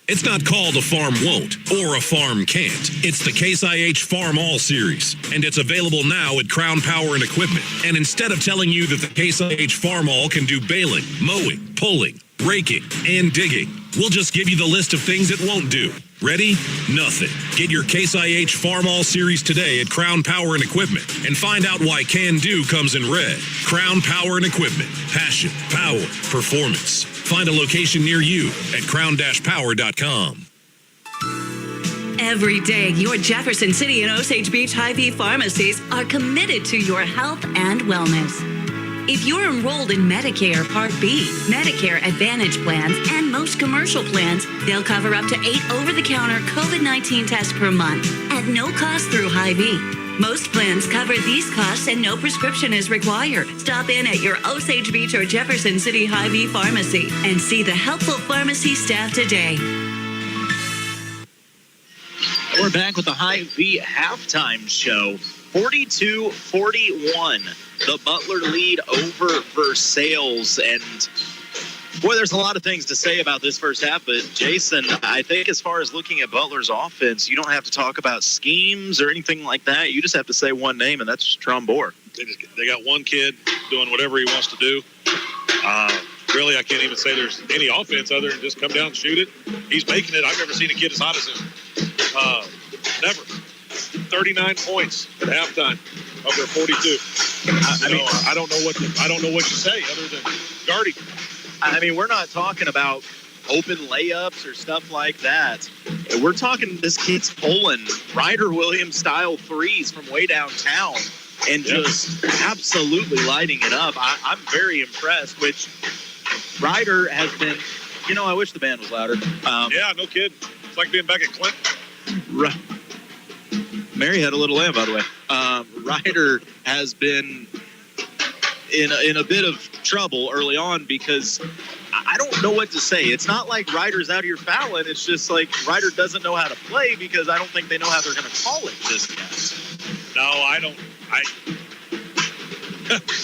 It's not called a farm won't or a farm can't. It's the Case IH Farm All Series, and it's available now at Crown Power and Equipment. And instead of telling you that the Case IH Farm All can do baling, mowing, pulling, raking, and digging, we'll just give you the list of things it won't do. Ready? Nothing. Get your Case IH Farm All Series today at Crown Power and Equipment and find out why Can Do comes in red. Crown Power and Equipment. Passion, power, performance. Find a location near you at crown-power.com. Every day, your Jefferson City and Osage Beach Hy-Vee pharmacies are committed to your health and wellness. If you're enrolled in Medicare Part B, Medicare Advantage plans, and most commercial plans, they'll cover up to 8 over-the-counter COVID-19 tests per month at no cost through Hy-Vee. Most plans cover these costs and no prescription is required. Stop in at your Osage Beach or Jefferson City Hy-Vee pharmacy and see the helpful pharmacy staff today. We're back with the Hy-Vee halftime show. 42-41. The Butler lead over Versailles. And, boy, there's a lot of things to say about this first half. But, Jason, I think as far as looking at Butler's offense, you don't have to talk about schemes or anything like that. You just have to say one name, and that's Trombore. They got one kid doing whatever he wants to do. Really, I can't even say there's any offense other than just come down and shoot it. He's making it. I've never seen a kid as hot as him. Never. 39 points at halftime of their 42. I don't know what to say other than guarding. I mean, we're not talking about open layups or stuff like that. We're talking this kid's pulling Ryder Williams style threes from way downtown and just absolutely lighting it up. I'm very impressed, which Ryder has been, I wish the band was louder. Yeah, no kid. It's like being back at Clinton. Right. Mary had a little lamb, by the way. Ryder has been in a bit of trouble early on because I don't know what to say. It's not like Ryder's out here fouling. It's just like Ryder doesn't know how to play because I don't think they know how they're going to call it just yet. No, I don't.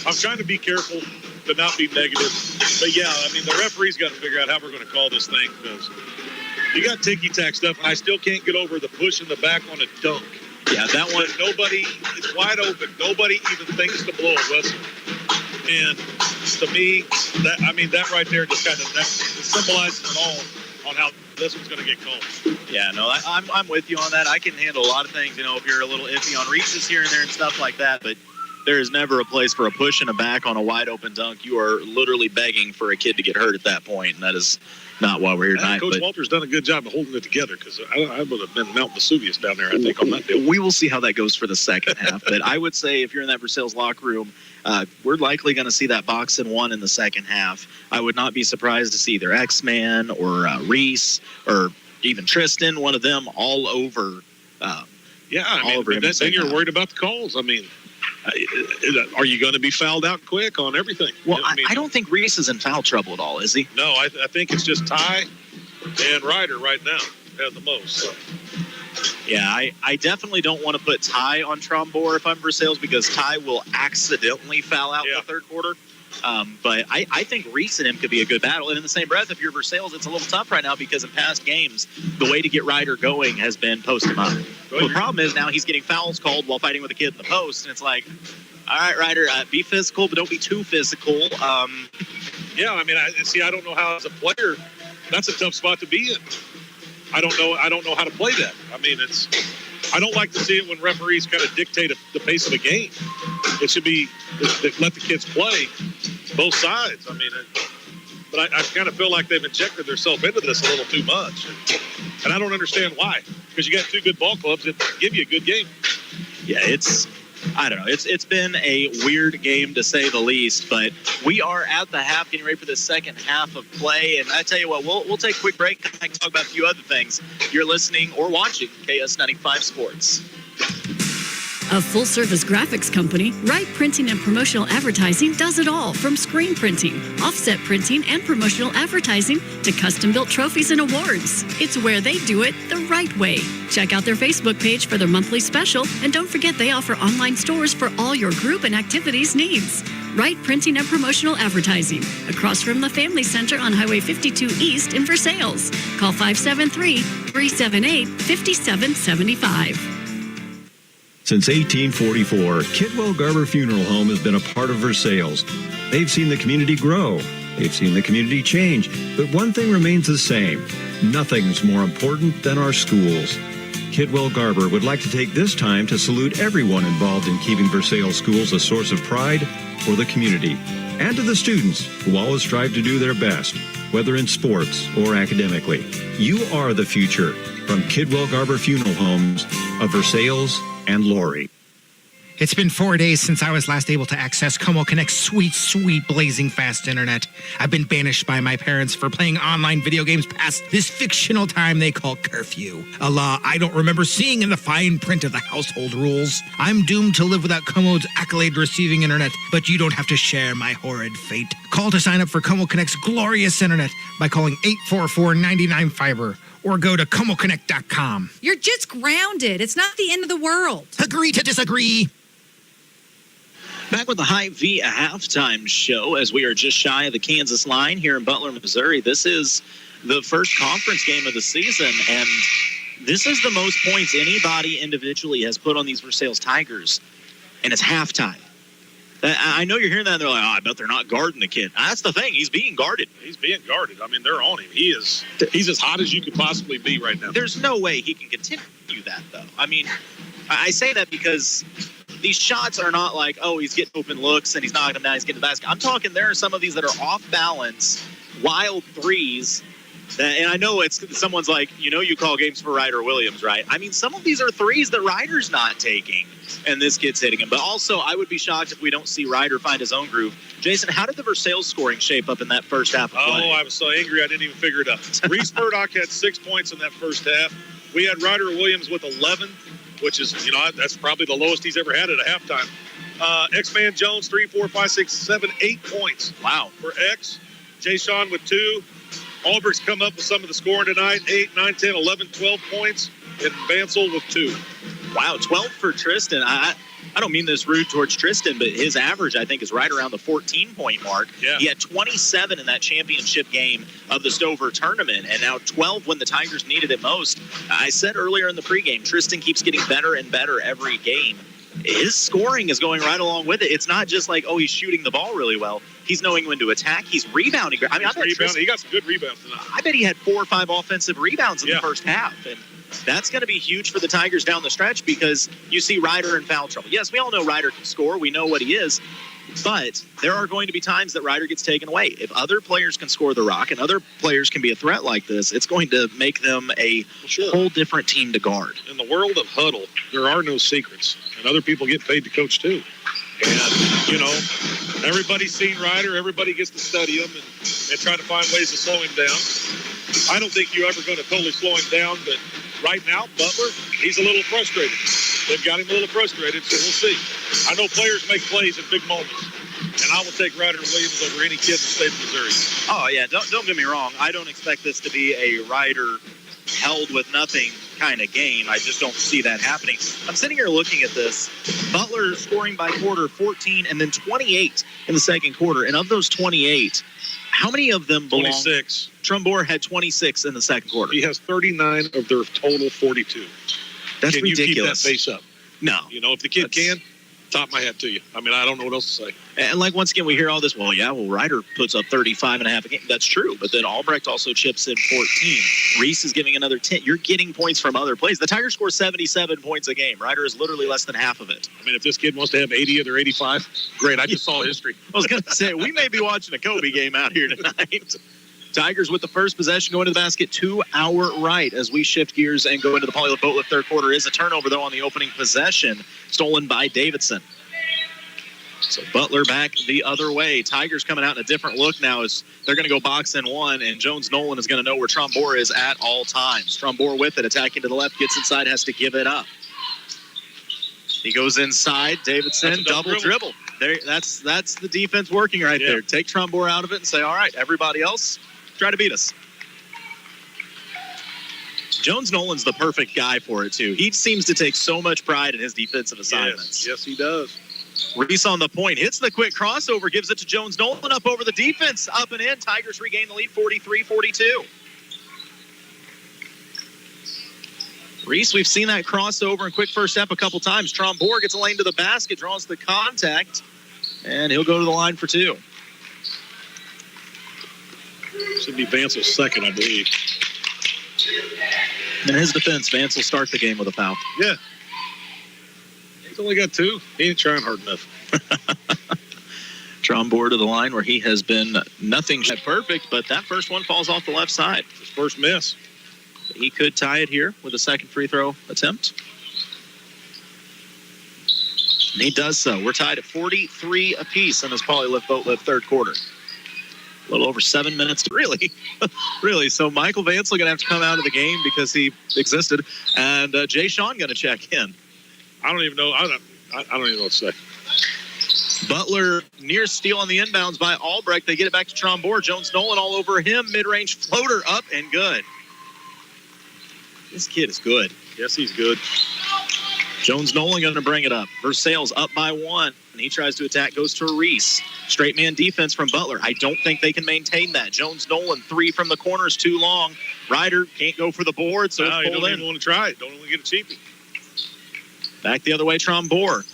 I'm trying to be careful to not be negative. But, yeah, I mean, the referee's got to figure out how we're going to call this thing because you got ticky-tack stuff, and I still can't get over the push in the back on a dunk. Yeah, that one. It's wide open. Nobody even thinks to blow a whistle. And to me, that right there just kind of symbolizes it all on how this one's going to get called. Yeah, no, I'm with you on that. I can handle a lot of things, if you're a little iffy on reaches here and there and stuff like that, but there is never a place for a push in the back on a wide open dunk. You are literally begging for a kid to get hurt at that point, and that is not why we're here tonight. Coach Walter's done a good job of holding it together because I would have been Mount Vesuvius down there, I think, on that deal. We will see how that goes for the second half. But I would say if you're in that Versailles locker room, we're likely going to see that box and one in the second half. I would not be surprised to see either X-Man or Reese or even Tristan, one of them, all over. Then you're worried about the calls. I mean, are you going to be fouled out quick on everything? Well, I don't think Reese is in foul trouble at all, is he? No, I think it's just Ty and Ryder right now have the most. So. Yeah, I definitely don't want to put Ty on Trombore if I'm Versailles because Ty will accidentally foul out in the third quarter. But I think Reese and him could be a good battle. And in the same breath, if you're Versailles, it's a little tough right now because in past games, the way to get Ryder going has been post him up. Well, the problem is now he's getting fouls called while fighting with a kid in the post, and it's like, All right, Ryder, be physical, but don't be too physical. Yeah, I mean, I don't know how as a player, that's a tough spot to be in. I don't know how to play that. I mean, I don't like to see it when referees kind of dictate the pace of a game. It should be let the kids play both sides. I mean, but I kind of feel like they've injected themselves into this a little too much. And I don't understand why. Because you got two good ball clubs that give you a good game. Yeah, I don't know. It's been a weird game to say the least, but we are at the half, getting ready for the second half of play. And I tell you what, we'll take a quick break and talk about a few other things. You're listening or watching KS95 Sports. A full-service graphics company, Wright Printing and Promotional Advertising does it all, from screen printing, offset printing, and promotional advertising to custom-built trophies and awards. It's where they do it the right way. Check out their Facebook page for their monthly special, and don't forget they offer online stores for all your group and activities needs. Wright Printing and Promotional Advertising, across from the Family Center on Highway 52 East in Versailles. Call 573-378-5775. Since 1844, Kidwell Garber Funeral Home has been a part of Versailles. They've seen the community grow. They've seen the community change. But one thing remains the same. Nothing's more important than our schools. Kidwell Garber would like to take this time to salute everyone involved in keeping Versailles schools a source of pride for the community, and to the students who always strive to do their best, whether in sports or academically. You are the future. From Kidwell Garber Funeral Homes of Versailles and Laurie. It's been 4 days since I was last able to access Como Connect's sweet, blazing fast internet. I've been banished by my parents for playing online video games past this fictional time they call curfew. A law I don't remember seeing in the fine print of the household rules. I'm doomed to live without Como's accolade-receiving internet, but you don't have to share my horrid fate. Call to sign up for Como Connect's glorious internet by calling 844-99-FIBER. Or go to ComoConnect.com. You're just grounded. It's not the end of the world. Agree to disagree. Back with the High V halftime show as we are just shy of the Kansas line here in Butler, Missouri. This is the first conference game of the season, and this is the most points anybody individually has put on these Versailles Tigers, and it's halftime. I know you're hearing that, and they're like, I bet they're not guarding the kid. That's the thing. He's being guarded. He's being guarded. I mean, they're on him. He's as hot as you could possibly be right now. There's no way he can continue that, though. I mean, I say that because these shots are not like, oh, he's getting open looks and he's knocking them down, he's getting the basket. I'm talking there are some of these that are off balance, wild threes. And I know someone's like, you call games for Ryder Williams, right? I mean, some of these are threes that Ryder's not taking, and this kid's hitting him. But also, I would be shocked if we don't see Ryder find his own groove. Jason, how did the Versailles scoring shape up in that first half of play? Oh, I was so angry I didn't even figure it out. Reese Murdoch had 6 points in that first half. We had Ryder Williams with 11, which is, that's probably the lowest he's ever had at a halftime. X-Man Jones, 3, 4, 5, 6, 7, 8 points. Wow. For X. Jay Sean with 2. Albert's come up with some of the scoring tonight, 8, 9, 10, 11, 12 points, and Bansell with 2. Wow, 12 for Tristan. I don't mean this rude towards Tristan, but his average, I think, is right around the 14-point mark. Yeah. He had 27 in that championship game of the Stover tournament, and now 12 when the Tigers needed it most. I said earlier in the pregame, Tristan keeps getting better and better every game. His scoring is going right along with it. It's not just like, oh, he's shooting the ball really well. He's knowing when to attack. He's rebounding. I mean, he got some good rebounds tonight. I bet he had 4 or 5 offensive rebounds in the first half. And that's going to be huge for the Tigers down the stretch because you see Ryder in foul trouble. Yes, we all know Ryder can score. We know what he is. But there are going to be times that Ryder gets taken away. If other players can score the rock and other players can be a threat like this, it's going to make them a whole different team to guard. In the world of huddle, there are no secrets. And other people get paid to coach too. And, everybody's seen Ryder. Everybody gets to study him and try to find ways to slow him down. I don't think you're ever going to totally slow him down, but right now, Butler, he's a little frustrated. They've got him a little frustrated, so we'll see. I know players make plays in big moments, and I will take Ryder Williams over any kid in the state of Missouri. Oh, yeah, don't get me wrong. I don't expect this to be a Ryder held with nothing kind of game. I just don't see that happening. I'm sitting here looking at this. Butler scoring by quarter 14 and then 28 in the second quarter. And of those 28, how many of them belong? 26. Trumbore had 26 in the second quarter. He has 39 of their total 42. That's can ridiculous. You keep that pace up? No. If the kid can, top of my head to you. I mean, I don't know what else to say. And like, once again, we hear all this. Well, yeah, Ryder puts up 35.5 a game. That's true. But then Albrecht also chips in 14. Reese is giving another 10. You're getting points from other plays. The Tigers score 77 points a game. Ryder is literally less than half of it. I mean, if this kid wants to have 80 of their 85, great. I just saw history. I was going to say, we may be watching a Kobe game out here tonight. Tigers with the first possession going to the basket to our right as we shift gears and go into the polylift boatlift third quarter. Is a turnover, though, on the opening possession, stolen by Davidson. So Butler back the other way. Tigers coming out in a different look now as they're going to go box in one, and Jones Nolan is going to know where Trombore is at all times. Trombore with it, attacking to the left, gets inside, has to give it up. He goes inside. Davidson, double dribble. There, that's the defense working right there. Take Trombore out of it and say, all right, everybody else, try to beat us. Jones Nolan's the perfect guy for it, too. He seems to take so much pride in his defensive assignments. Yes, he does. Reese on the point, hits the quick crossover, gives it to Jones Nolan up over the defense, up and in. Tigers regain the lead, 43-42. Reese, we've seen that crossover and quick first step a couple times. Trombore gets a lane to the basket, draws the contact, and he'll go to the line for two. Should be Vance's second, I believe. In his defense, Vance will start the game with a foul. Yeah. He's only got two. He ain't trying hard enough. Trombore to the line where he has been nothing perfect, but that first one falls off the left side. His first miss. He could tie it here with a second free throw attempt. And he does so. We're tied at 43 apiece in this polylift boatlift third quarter. A little over 7 minutes. Really. So Michael Vance going to have to come out of the game because he existed. And Jay Sean going to check in. I don't even know. I don't even know what to say. Butler near steal on the inbounds by Albrecht. They get it back to Trombore. Jones Nolan all over him. Mid-range floater up and good. This kid is good. Yes, he's good. Jones Nolan going to bring it up. Versailles up by one. And he tries to attack, goes to Reese. Straight man defense from Butler. I don't think they can maintain that. Jones Nolan, three from the corner is too long. Ryder can't go for the board, so it's pulled in. Don't even want to try it. Don't even get a cheapie. Back the other way, Trombore.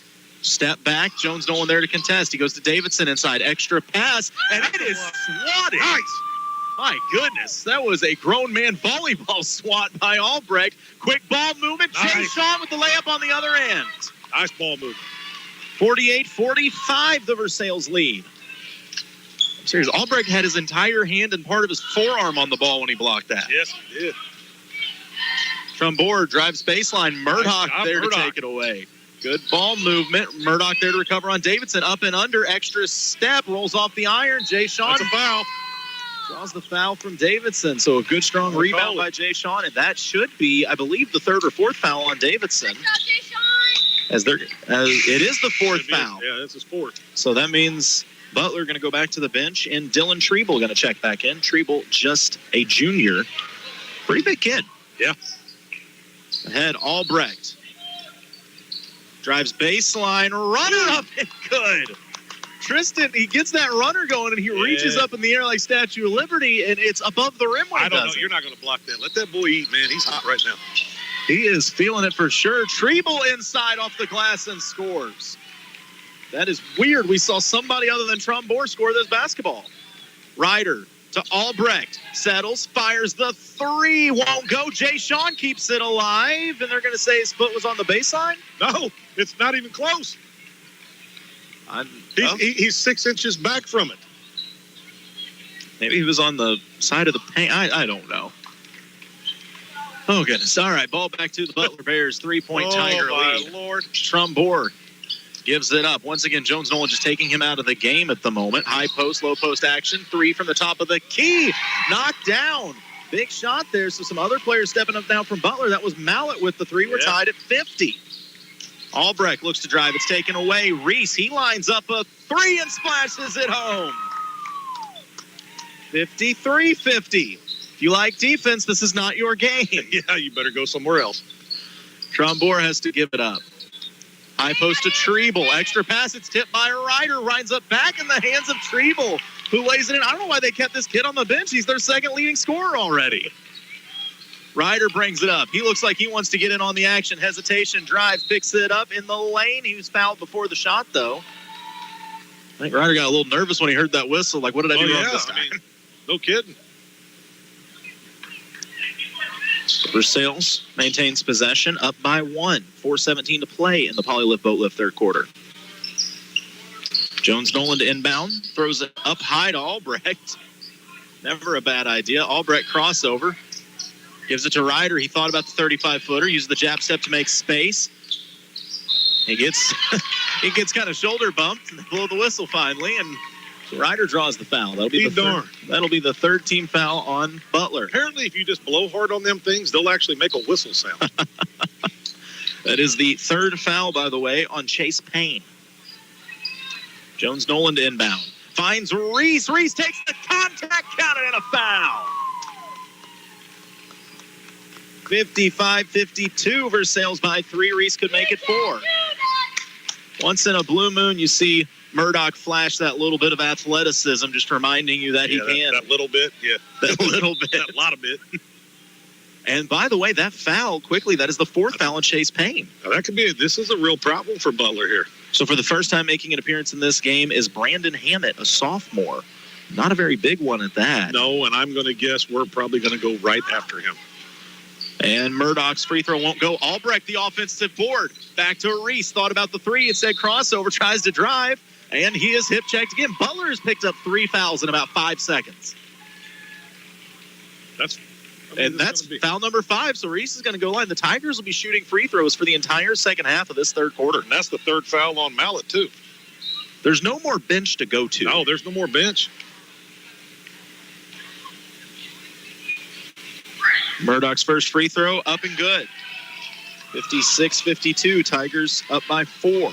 Step back. Jones Nolan there to contest. He goes to Davidson inside. Extra pass, and it is swatted. Nice. My goodness, that was a grown man volleyball swat by Albrecht. Quick ball movement. Nice. Jay Sean with the layup on the other end. Nice ball movement. 48-45, the Versailles lead. I'm serious. Albrecht had his entire hand and part of his forearm on the ball when he blocked that. Yes, he did. Trombore drives baseline. Murdoch there to take it away. Good ball movement. Murdoch there to recover on Davidson. Up and under. Extra step. Rolls off the iron. Jay Sean. That's a foul. Draws the foul from Davidson. So a good, strong rebound by Jay Sean. And that should be, I believe, the third or fourth foul on Davidson. As it is the fourth foul. Yeah, that's his fourth. So that means Butler going to go back to the bench, and Dylan Treble going to check back in. Treble, just a junior. Pretty big kid. Yeah. Ahead, Albrecht. Drives baseline, runner up and good. Tristan, he gets that runner going, and he reaches up in the air like Statue of Liberty, and it's above the rim when I don't know. You're not going to block that. Let that boy eat, man. He's hot right now. He is feeling it for sure. Treble inside off the glass and scores. That is weird. We saw somebody other than Trombore score this basketball. Ryder to Albrecht. Settles, fires the three. Won't go. Jay Sean keeps it alive. And they're going to say his foot was on the baseline? No, it's not even close. He's 6 inches back from it. Maybe he was on the side of the paint. I don't know. Oh, goodness. All right, ball back to the Butler Bears. 3-point Tiger lead. Oh, my Lord. Trombore gives it up. Once again, Jones Nolan just taking him out of the game at the moment. High post, low post action. Three from the top of the key. Knocked down. Big shot there. So some other players stepping up now from Butler. That was Mallet with the three. We're tied at 50. Albrecht looks to drive. It's taken away. Reese, he lines up a three and splashes it home. 53-50. If you like defense, this is not your game. Yeah, you better go somewhere else. Trombore has to give it up. High post to Treble. Extra pass. It's tipped by Ryder. Winds up back in the hands of Treble, who lays it in. I don't know why they kept this kid on the bench. He's their second leading scorer already. Ryder brings it up. He looks like he wants to get in on the action. Hesitation, drives, picks it up in the lane. He was fouled before the shot, though. I think Ryder got a little nervous when he heard that whistle. Like, what did I do wrong this time? I mean, no kidding. Versailles maintains possession, up by 1. 4:17 to play in the Polylift Boatlift third quarter. Jones Nolan to inbound, throws it up high to Albrecht. Never a bad idea. Albrecht crossover. Gives it to Ryder. He thought about the 35-footer. Used the jab step to make space. He gets kind of shoulder bumped and they blow the whistle finally, and Ryder draws the foul. That'll be the third team foul on Butler. Apparently, if you just blow hard on them things, they'll actually make a whistle sound. That is the third foul, by the way, on Chase Payne. Jones Nolan to inbound. Finds Reese. Reese takes the contact, counted, and a foul. 55-52. Versailles by 3. Reese could make it 4. Once in a blue moon, you see Murdoch flash that little bit of athleticism, just reminding you that he can. That little bit, yeah. That little bit. That lot of bit. And by the way, that foul, quickly, that is the 4th foul on Chase Payne. Now this is a real problem for Butler here. So for the first time making an appearance in this game is Brandon Hammett, a sophomore. Not a very big one at that. No, and I'm going to guess we're probably going to go right after him. And Murdoch's free throw won't go. Albrecht, the offensive board. Back to Reese. Thought about the 3. It said crossover. Tries to drive. And he is hip checked again. Butler has picked up 3 fouls in about 5 seconds. That's foul number 5. So Reese is going to go line. The Tigers will be shooting free throws for the entire second half of this third quarter. And that's the 3rd foul on Mallet, too. There's no more bench to go to. No, there's no more bench. Murdoch's first free throw, up and good. 56-52, Tigers up by 4.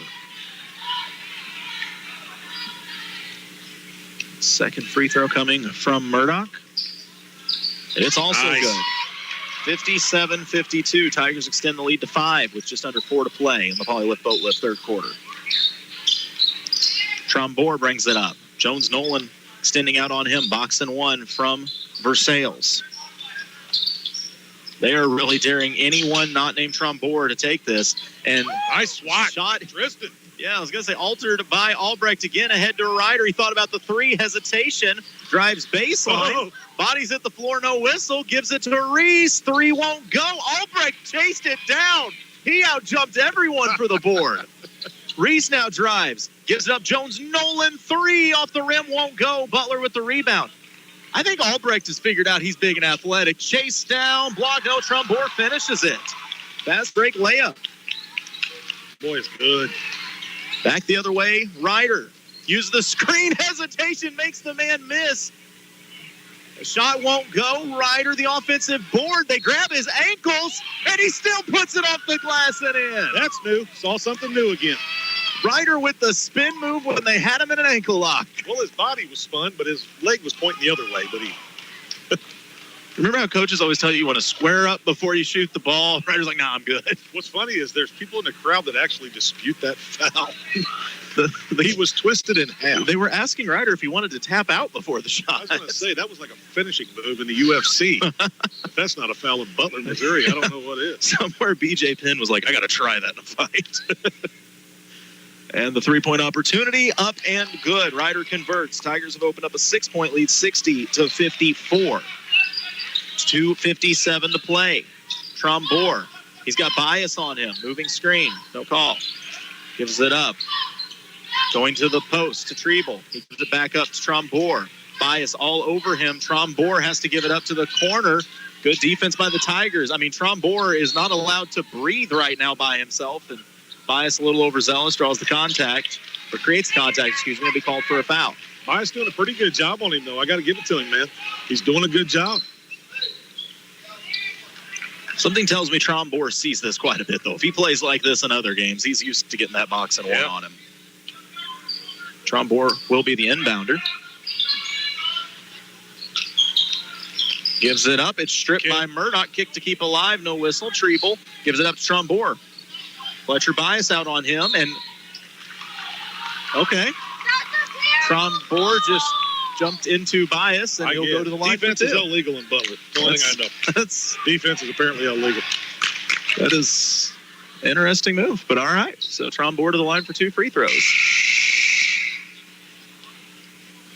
Second free throw coming from Murdoch. And it's also good. 57-52, Tigers extend the lead to 5 with just under 4 to play in the Polylift Boatlift third quarter. Trombore brings it up. Jones Nolan extending out on him, boxing 1 from Versailles. They are really daring anyone not named Trombore to take this. And nice swat. Shot. Tristan. Yeah, I was going to say altered by Albrecht again. Ahead to Ryder. He thought about the 3. Hesitation. Drives baseline. Oh. Bodies hit the floor. No whistle. Gives it to Reese. 3 won't go. Albrecht chased it down. He outjumped everyone for the board. Reese now drives. Gives it up. Jones Nolan. 3 off the rim. Won't go. Butler with the rebound. I think Albrecht has figured out he's big and athletic. Chase down, block, no, Trombore finishes it. Fast break layup. Boy, it's good. Back the other way, Ryder. Use the screen, hesitation, makes the man miss. The shot won't go. Ryder, the offensive board. They grab his ankles, and he still puts it off the glass and in. That's new. Saw something new again. Ryder with the spin move when they had him in an ankle lock. Well, his body was spun, but his leg was pointing the other way. But he. Remember how coaches always tell you want to square up before you shoot the ball? Ryder's like, nah, I'm good. What's funny is there's people in the crowd that actually dispute that foul. He was twisted in half. They were asking Ryder if he wanted to tap out before the shot. I was going to say, that was like a finishing move in the UFC. If that's not a foul in Butler, Missouri, I don't know what is. Somewhere BJ Penn was like, I got to try that in a fight. And the 3-point opportunity, up and good. Ryder converts. Tigers have opened up a 6-point lead, 60-54. It's 2:57 to play. Trombore. He's got bias on him. Moving screen. No call. Gives it up. Going to the post to Treble. He gives it back up to Trombore. Bias all over him. Trombore has to give it up to the corner. Good defense by the Tigers. I mean, Trombore is not allowed to breathe right now by himself. And Bias a little overzealous, draws the contact, or creates contact, excuse me, and be called for a foul. Bias doing a pretty good job on him, though. I got to give it to him, man. He's doing a good job. Something tells me Trombore sees this quite a bit, though. If he plays like this in other games, he's used to getting that box and 1 on him. Trombore will be the inbounder. Gives it up. It's stripped by Murdoch. Kick to keep alive. No whistle. Treble gives it up to Trombore. Fletcher Bias out on him. And, okay. Trombore just jumped into bias, and he'll go to the line Defense for two. is illegal in Butler. The only thing I know. Defense is apparently illegal. That is an interesting move, but all right. So Trombore to the line for 2 free throws.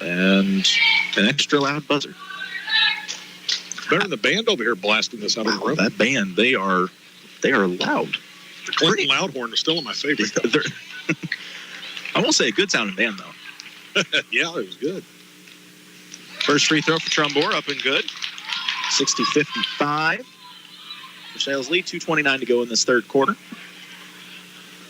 And an extra loud buzzer. Better than the band over here blasting this out of the room. That band, they are loud. The Clinton Loudhorn is still my favorite. I won't say a good sounding band, though. Yeah, it was good. First free throw for Trombore, up and good. 60-55. Versailles lead, 2:29 to go in this third quarter.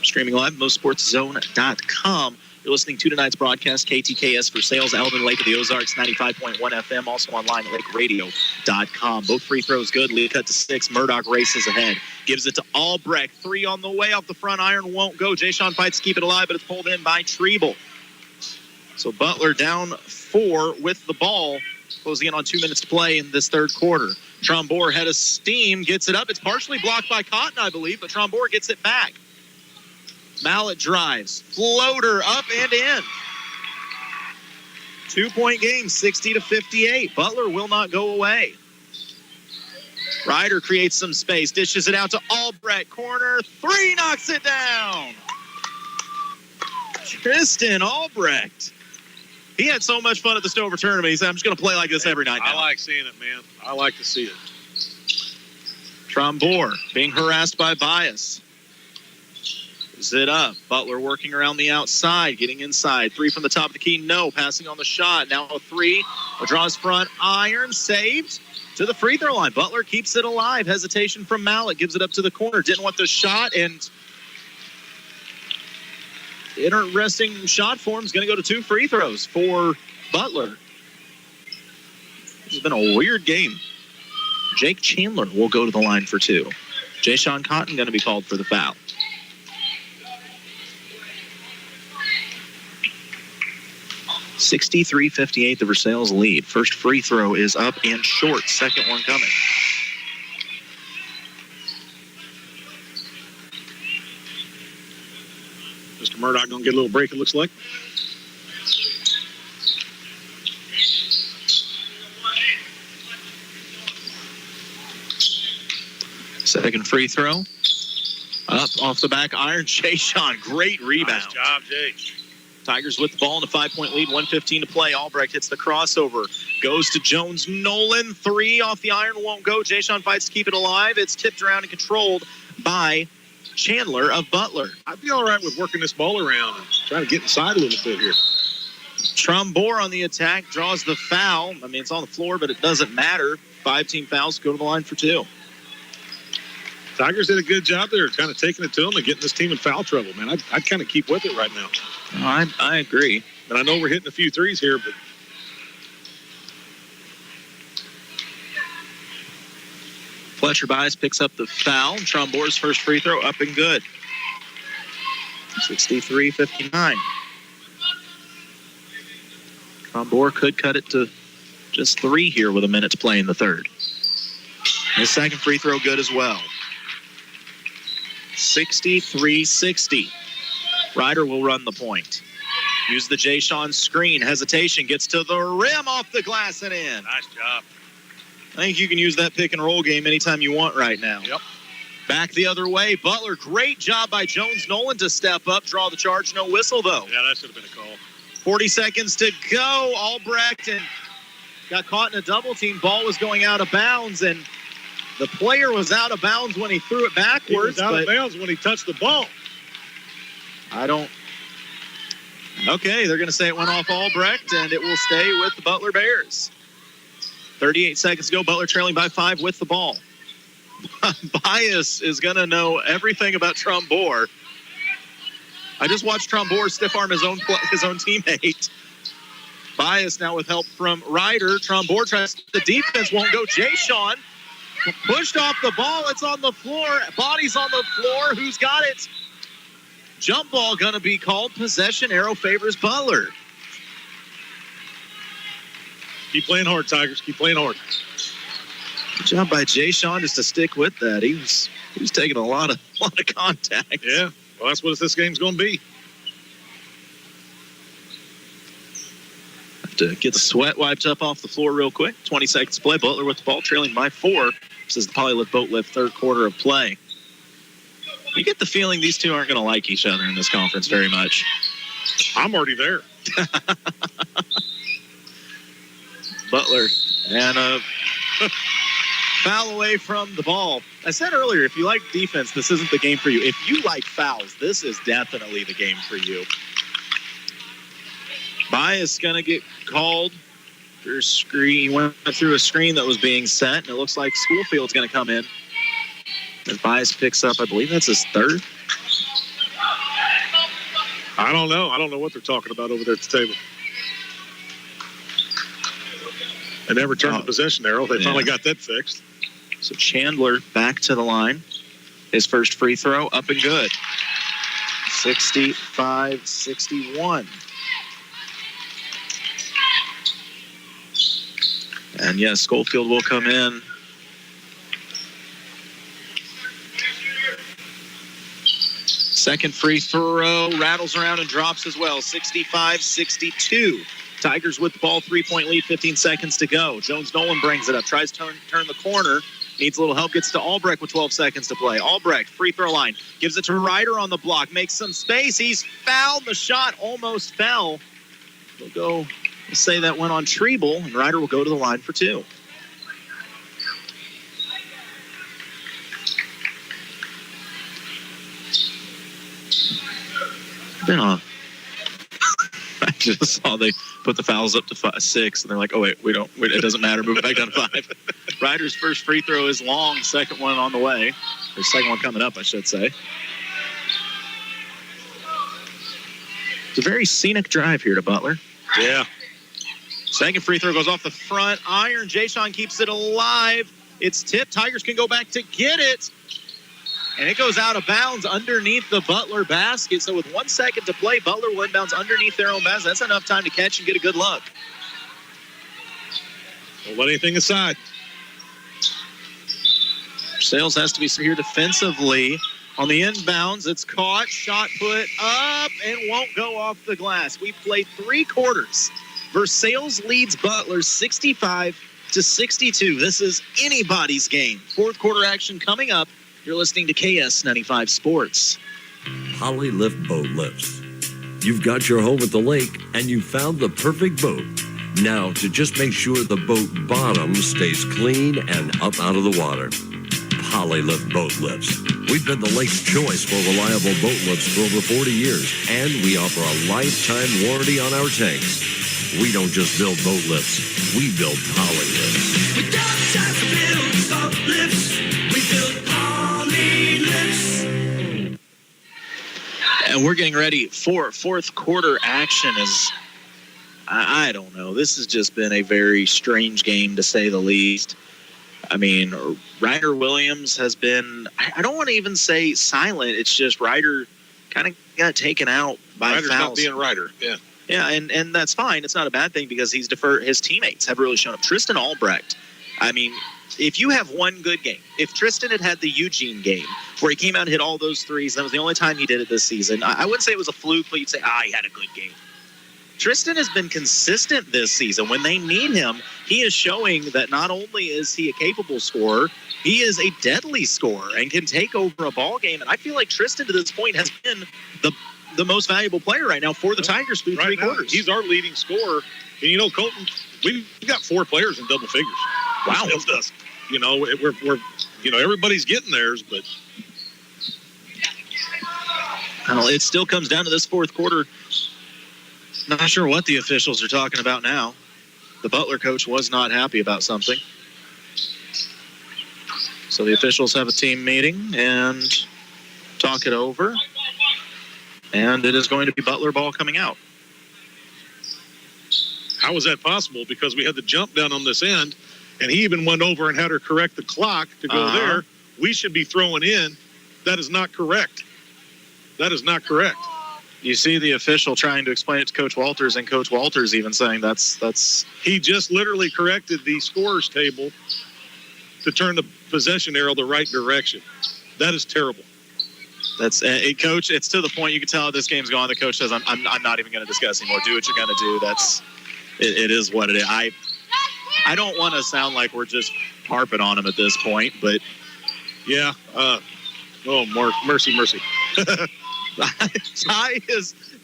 Streaming live, MoSportsZone.com. You're listening to tonight's broadcast, KTKS Versailles, Eldon, Lake of the Ozarks, 95.1 FM, also online at lakeradio.com. Both free throws good. Lead cut to 6. Murdoch races ahead. Gives it to Albrecht. 3 on the way off the front iron. Won't go. Jay-Sean fights to keep it alive, but it's pulled in by Treble. So Butler down 4 with the ball, closing in on 2 minutes to play in this third quarter. Trombore head of steam, gets it up. It's partially blocked by Cotton, I believe, but Trombore gets it back. Mallet drives. Floater up and in. 2-point game, 60-58. Butler will not go away. Ryder creates some space, dishes it out to Albrecht. Corner 3, knocks it down. Tristan Albrecht. He had so much fun at the Stover tournament. He said, I'm just going to play like this every night now. I like seeing it, man. I like to see it. Trombore being harassed by Bias. Gives it up. Butler working around the outside, getting inside. 3 from the top of the key. No. Passing on the shot. Now a 3. Draws front iron. Saved to the free throw line. Butler keeps it alive. Hesitation from Mallet. Gives it up to the corner. Didn't want the shot, and interesting shot form is going to go to 2 free throws for Butler. This has been a weird game. Jake Chandler will go to the line for 2. Jay-Sean Cotton going to be called for the foul. (63-58) the Versailles lead. First free throw is up and short. Second one coming. Mr. Murdoch going to get a little break, it looks like. Second free throw. Up off the back iron. Jay-Sean, great rebound. Nice job, Jay. Tigers with the ball in a 5-point lead, 1:15 to play. Albrecht hits the crossover. Goes to Jones. Nolan, 3 off the iron, won't go. Jay-Sean fights to keep it alive. It's tipped around and controlled by Chandler of Butler. I'd be all right with working this ball around and trying to get inside a little bit here. Trombore on the attack, draws the foul. I mean, it's on the floor, but it doesn't matter. 5-team fouls, go to the line for 2. Tigers did a good job there, kind of taking it to them and getting this team in foul trouble, man. I'd kind of keep with it right now. I agree. And I know we're hitting a few threes here, but Fletcher Bias picks up the foul. Trombore's first free throw up and good. 63-59. Trombore could cut it to just 3 here with a minute to play in the third. His second free throw good as well. 63-60. Ryder will run the point. Use the Jay-Sean screen. Hesitation. Gets to the rim, off the glass and in. Nice job. I think you can use that pick and roll game anytime you want right now. Yep. Back the other way. Butler, great job by Jones Nolan to step up, draw the charge. No whistle, though. Yeah, that should have been a call. 40 seconds to go. Albrecht and got caught in a double team. Ball was going out of bounds, and the player was out of bounds when he threw it backwards. He was out of bounds when he touched the ball. Okay, they're going to say it went off Albrecht, and it will stay with the Butler Bears. 38 seconds to go. Butler trailing by 5 with the ball. Bias is going to know everything about Trombore. I just watched Trombore stiff arm his own teammate. Bias now with help from Ryder. Trombore tries, the defense won't go. Jay-Sean pushed off the ball. It's on the floor. Body's on the floor. Who's got it? Jump ball going to be called. Possession arrow favors Butler. Keep playing hard, Tigers. Keep playing hard. Good job by Jay-Sean just to stick with that. He was taking a lot of contact. Yeah, well, that's what this game's going to be. to get the sweat wiped up off the floor real quick. 20 seconds to play. Butler with the ball, trailing by 4. This is the Polylift Boatlift third quarter of play. You get the feeling these two aren't going to like each other in this conference very much. I'm already there. Butler and a foul away from the ball. I said earlier, if you like defense, this isn't the game for you. If you like fouls, this is definitely the game for you. Bias going to get called for a screen. He went through a screen that was being set, and it looks like Schoolfield's going to come in. As Bias picks up, I believe that's his third. I don't know. I don't know what they're talking about over there at the table. They never turned the possession arrow. They finally got that fixed. So Chandler back to the line. His first free throw up and good. 65-61. And yes, Schofield will come in. Second free throw rattles around and drops as well. 65-62. Tigers with the ball, 3-point lead, 15 seconds to go. Jones-Nolan brings it up, tries to turn the corner. Needs a little help, gets to Albrecht with 12 seconds to play. Albrecht, free throw line, gives it to Ryder on the block, makes some space. He's fouled. The shot almost fell. We'll say that went on Treble, and Ryder will go to the line for 2. I just saw they put the fouls up to 6, and they're like, oh, wait, it doesn't matter. Move it back down to 5. Ryder's first free throw is long. Second one on the way. Or second one coming up, I should say. It's a very scenic drive here to Butler. Yeah. Second free throw goes off the front iron. Jay-Sean keeps it alive. It's tipped. Tigers can go back to get it. And it goes out of bounds underneath the Butler basket. So with 1 second to play, Butler will inbounds underneath their own basket. That's enough time to catch and get a good look. Don't let anything aside. Sales has to be here defensively. On the inbounds, it's caught, shot put up, and won't go off the glass. We played 3 quarters. Versailles leads Butler 65-62. This is anybody's game. Fourth quarter action coming up. You're listening to KS95 Sports. Polylift Boat Lifts. You've got your home at the lake, and you found the perfect boat. Now, to just make sure the boat bottom stays clean and up out of the water. Polylift Boat Lifts. We've been the lake's choice for reliable boat lifts for over 40 years, and we offer a lifetime warranty on our tanks. We don't just build boat lifts, we build poly lifts. We don't just build boat lifts, we build poly lifts. And we're getting ready for fourth quarter action. I don't know. This has just been a very strange game, to say the least. I mean, Ryder Williams has been, I don't want to even say silent. It's just Ryder kind of got taken out by Ryder's fouls. Not being Ryder, yeah. Yeah, and that's fine. It's not a bad thing because his teammates have really shown up. Tristan Albrecht, I mean, if you have one good game, if Tristan had the Eugene game where he came out and hit all those threes, that was the only time he did it this season. I wouldn't say it was a fluke, but you'd say, he had a good game. Tristan has been consistent this season. When they need him, he is showing that not only is he a capable scorer, he is a deadly scorer and can take over a ball game. And I feel like Tristan to this point has been the most valuable player right now for the Tigers through three quarters. He's our leading scorer. And, you know, Colton, we've got 4 players in double figures. Wow. It does. You know, we're everybody's getting theirs, but it still comes down to this fourth quarter. Not sure what the officials are talking about now. The Butler coach was not happy about something. So the officials have a team meeting and talk it over. And it is going to be Butler ball coming out. how is that possible? Because we had the jump down on this end, and he even went over and had her correct the clock to go there. We should be throwing in. That is not correct. That is not correct. You see the official trying to explain it to Coach Walters, and Coach Walters even saying that's. He just literally corrected the scorer's table to turn the possession arrow the right direction. That is terrible. That's Coach. It's to the point you can tell this game's gone. The coach says, "I'm not even going to discuss anymore. Do what you're going to do." It is what it is. I don't want to sound like we're just harping on him at this point, but yeah. Mercy.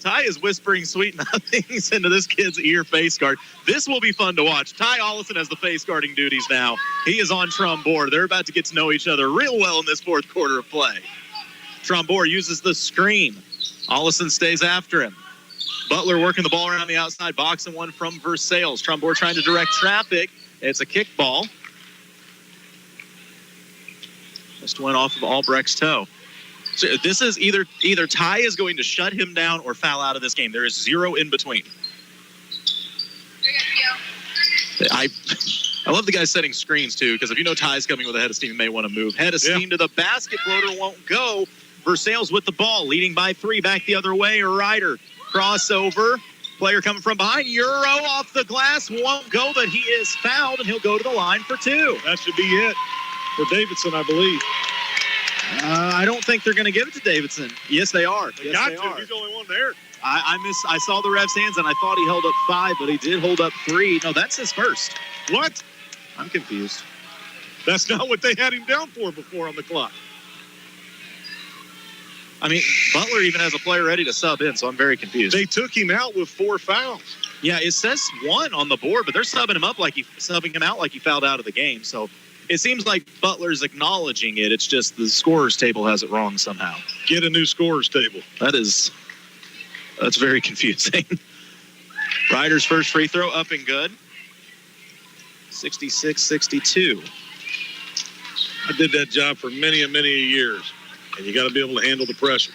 Ty is whispering sweet nothings into this kid's ear face guard. This will be fun to watch. Ty Ollison has the face guarding duties now. He is on Trombore. They're about to get to know each other real well in this fourth quarter of play. Trombore uses the screen. Ollison stays after him. Butler working the ball around the outside, boxing one from Versailles. Trombore trying to direct traffic. It's a kick ball. Just went off of Albrecht's toe. So this is either Ty is going to shut him down or foul out of this game. There is zero in between. I love the guy setting screens too, because if you know Ty's coming with a head of steam, you may want to move. Head of steam to the basket, floater won't go. Versailles with the ball, leading by 3, back the other way. Ryder crossover, player coming from behind. Euro off the glass, won't go, but he is fouled, and he'll go to the line for 2. That should be it for Davidson, I believe. I don't think they're going to give it to Davidson. Yes, they are. They got to. He's the only one there. I saw the ref's hands, and I thought he held up 5, but he did hold up 3. No, that's his first. What? I'm confused. That's not what they had him down for before on the clock. I mean, Butler even has a player ready to sub in, so I'm very confused. They took him out with 4 fouls. Yeah, it says 1 on the board, but they're subbing him out like he fouled out of the game. So it seems like Butler's acknowledging it. It's just the scorer's table has it wrong somehow. Get a new scorer's table. That's very confusing. Ryder's first free throw up and good. 66-62. I did that job for many and many years, and you got to be able to handle the pressure.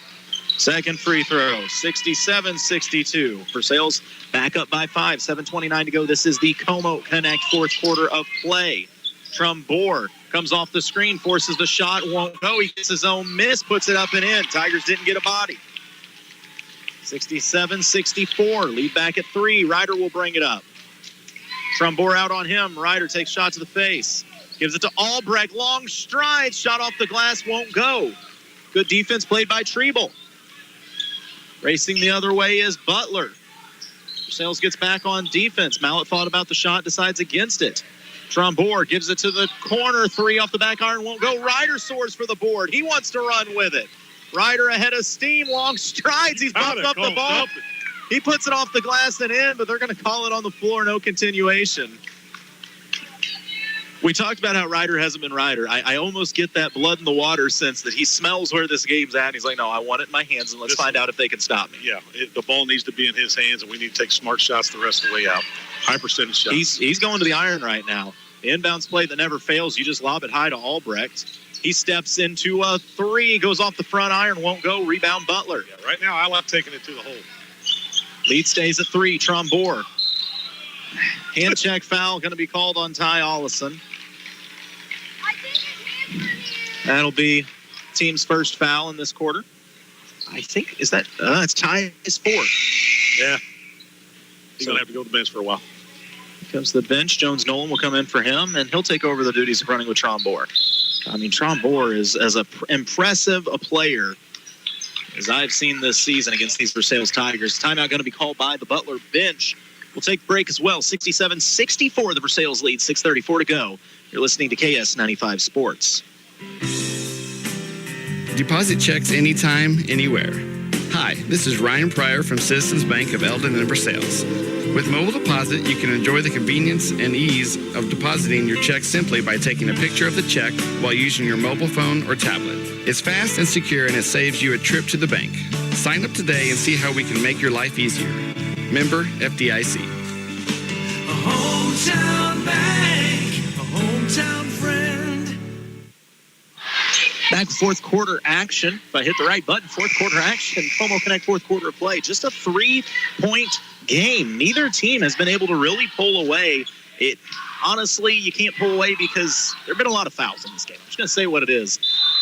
Second free throw, 67-62. Versailles back up by 5, 7:29 to go. This is the Como Connect fourth quarter of play. Trombore comes off the screen, forces the shot, won't go. He gets his own miss, puts it up and in. Tigers didn't get a body. 67-64, lead back at 3. Ryder will bring it up. Trombore out on him. Ryder takes shot to the face. Gives it to Albrecht. Long stride. Shot off the glass. Won't go. Good defense played by Treble. Racing the other way is Butler. Versailles gets back on defense. Mallett thought about the shot, decides against it. Trombore gives it to the corner. 3 off the back iron. Won't go. Ryder soars for the board. He wants to run with it. Ryder ahead of steam. Long strides. He's bumped up the ball. He puts it off the glass and in, but they're going to call it on the floor. No continuation. We talked about how Ryder hasn't been Ryder. I almost get that blood in the water sense that he smells where this game's at. And he's like, no, I want it in my hands, and let's find out if they can stop me. Yeah, the ball needs to be in his hands, and we need to take smart shots the rest of the way out. High percentage shots. He's going to the iron right now. Inbounds play that never fails. You just lob it high to Albrecht. He steps into a 3, goes off the front iron, won't go. Rebound Butler. Yeah, right now I like taking it to the hole. Lead stays at 3. Trombore. Hand check foul going to be called on Ty Ollison. That'll be team's first foul in this quarter. I think, is that, it's Ty's 4th. Yeah. He's going to have to go to the bench for a while. Comes to the bench. Jones Nolan will come in for him, and he'll take over the duties of running with Trombore. I mean, Trombore is as impressive a player as I've seen this season against these Versailles Tigers. Timeout going to be called by the Butler bench. We'll take break as well. 67-64, the Versailles lead. 6:34 to go. You're listening to KS95 Sports. Deposit checks anytime, anywhere. Hi, this is Ryan Pryor from Citizens Bank of Eldon and Versailles. With mobile deposit, you can enjoy the convenience and ease of depositing your check simply by taking a picture of the check while using your mobile phone or tablet. It's fast and secure, and it saves you a trip to the bank. Sign up today and see how we can make your life easier. Member FDIC. A hometown bank, a hometown friend. Back fourth quarter action. If I hit the right button, fourth quarter action. Como Connect fourth quarter of play. Just a 3-point game. Neither team has been able to really pull away. It honestly, you can't pull away because there have been a lot of fouls in this game. I'm just going to say what it is.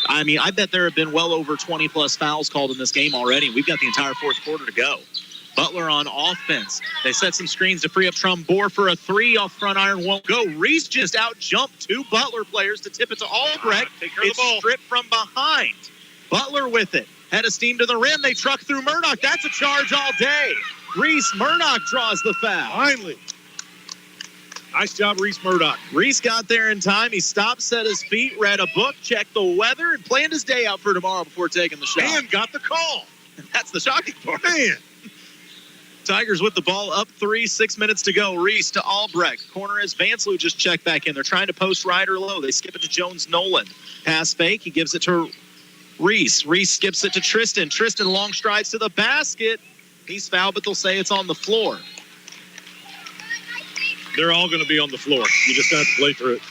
I mean, I bet there have been well over 20-plus fouls called in this game already. We've got the entire fourth quarter to go. Butler on offense. They set some screens to free up Trombore for a 3 off front iron. Won't go. Reese just out-jumped 2 Butler players to tip it to Albrecht. It's stripped from behind. Butler with it. Head of steam to the rim. They truck through Murdoch. That's a charge all day. Reese Murdoch draws the foul. Finally. Nice job, Reese Murdoch. Reese got there in time. He stopped, set his feet, read a book, checked the weather, and planned his day out for tomorrow before taking the shot. And got the call. That's the shocking part. Man. Tigers with the ball up 3, 6 minutes to go. Reese to Albrecht. Corner is Vanslow just checked back in. They're trying to post Ryder low. They skip it to Jones-Nolan. Pass fake. He gives it to Reese. Reese skips it to Tristan. Tristan long strides to the basket. He's fouled, but they'll say it's on the floor. They're all going to be on the floor. You just have to play through it.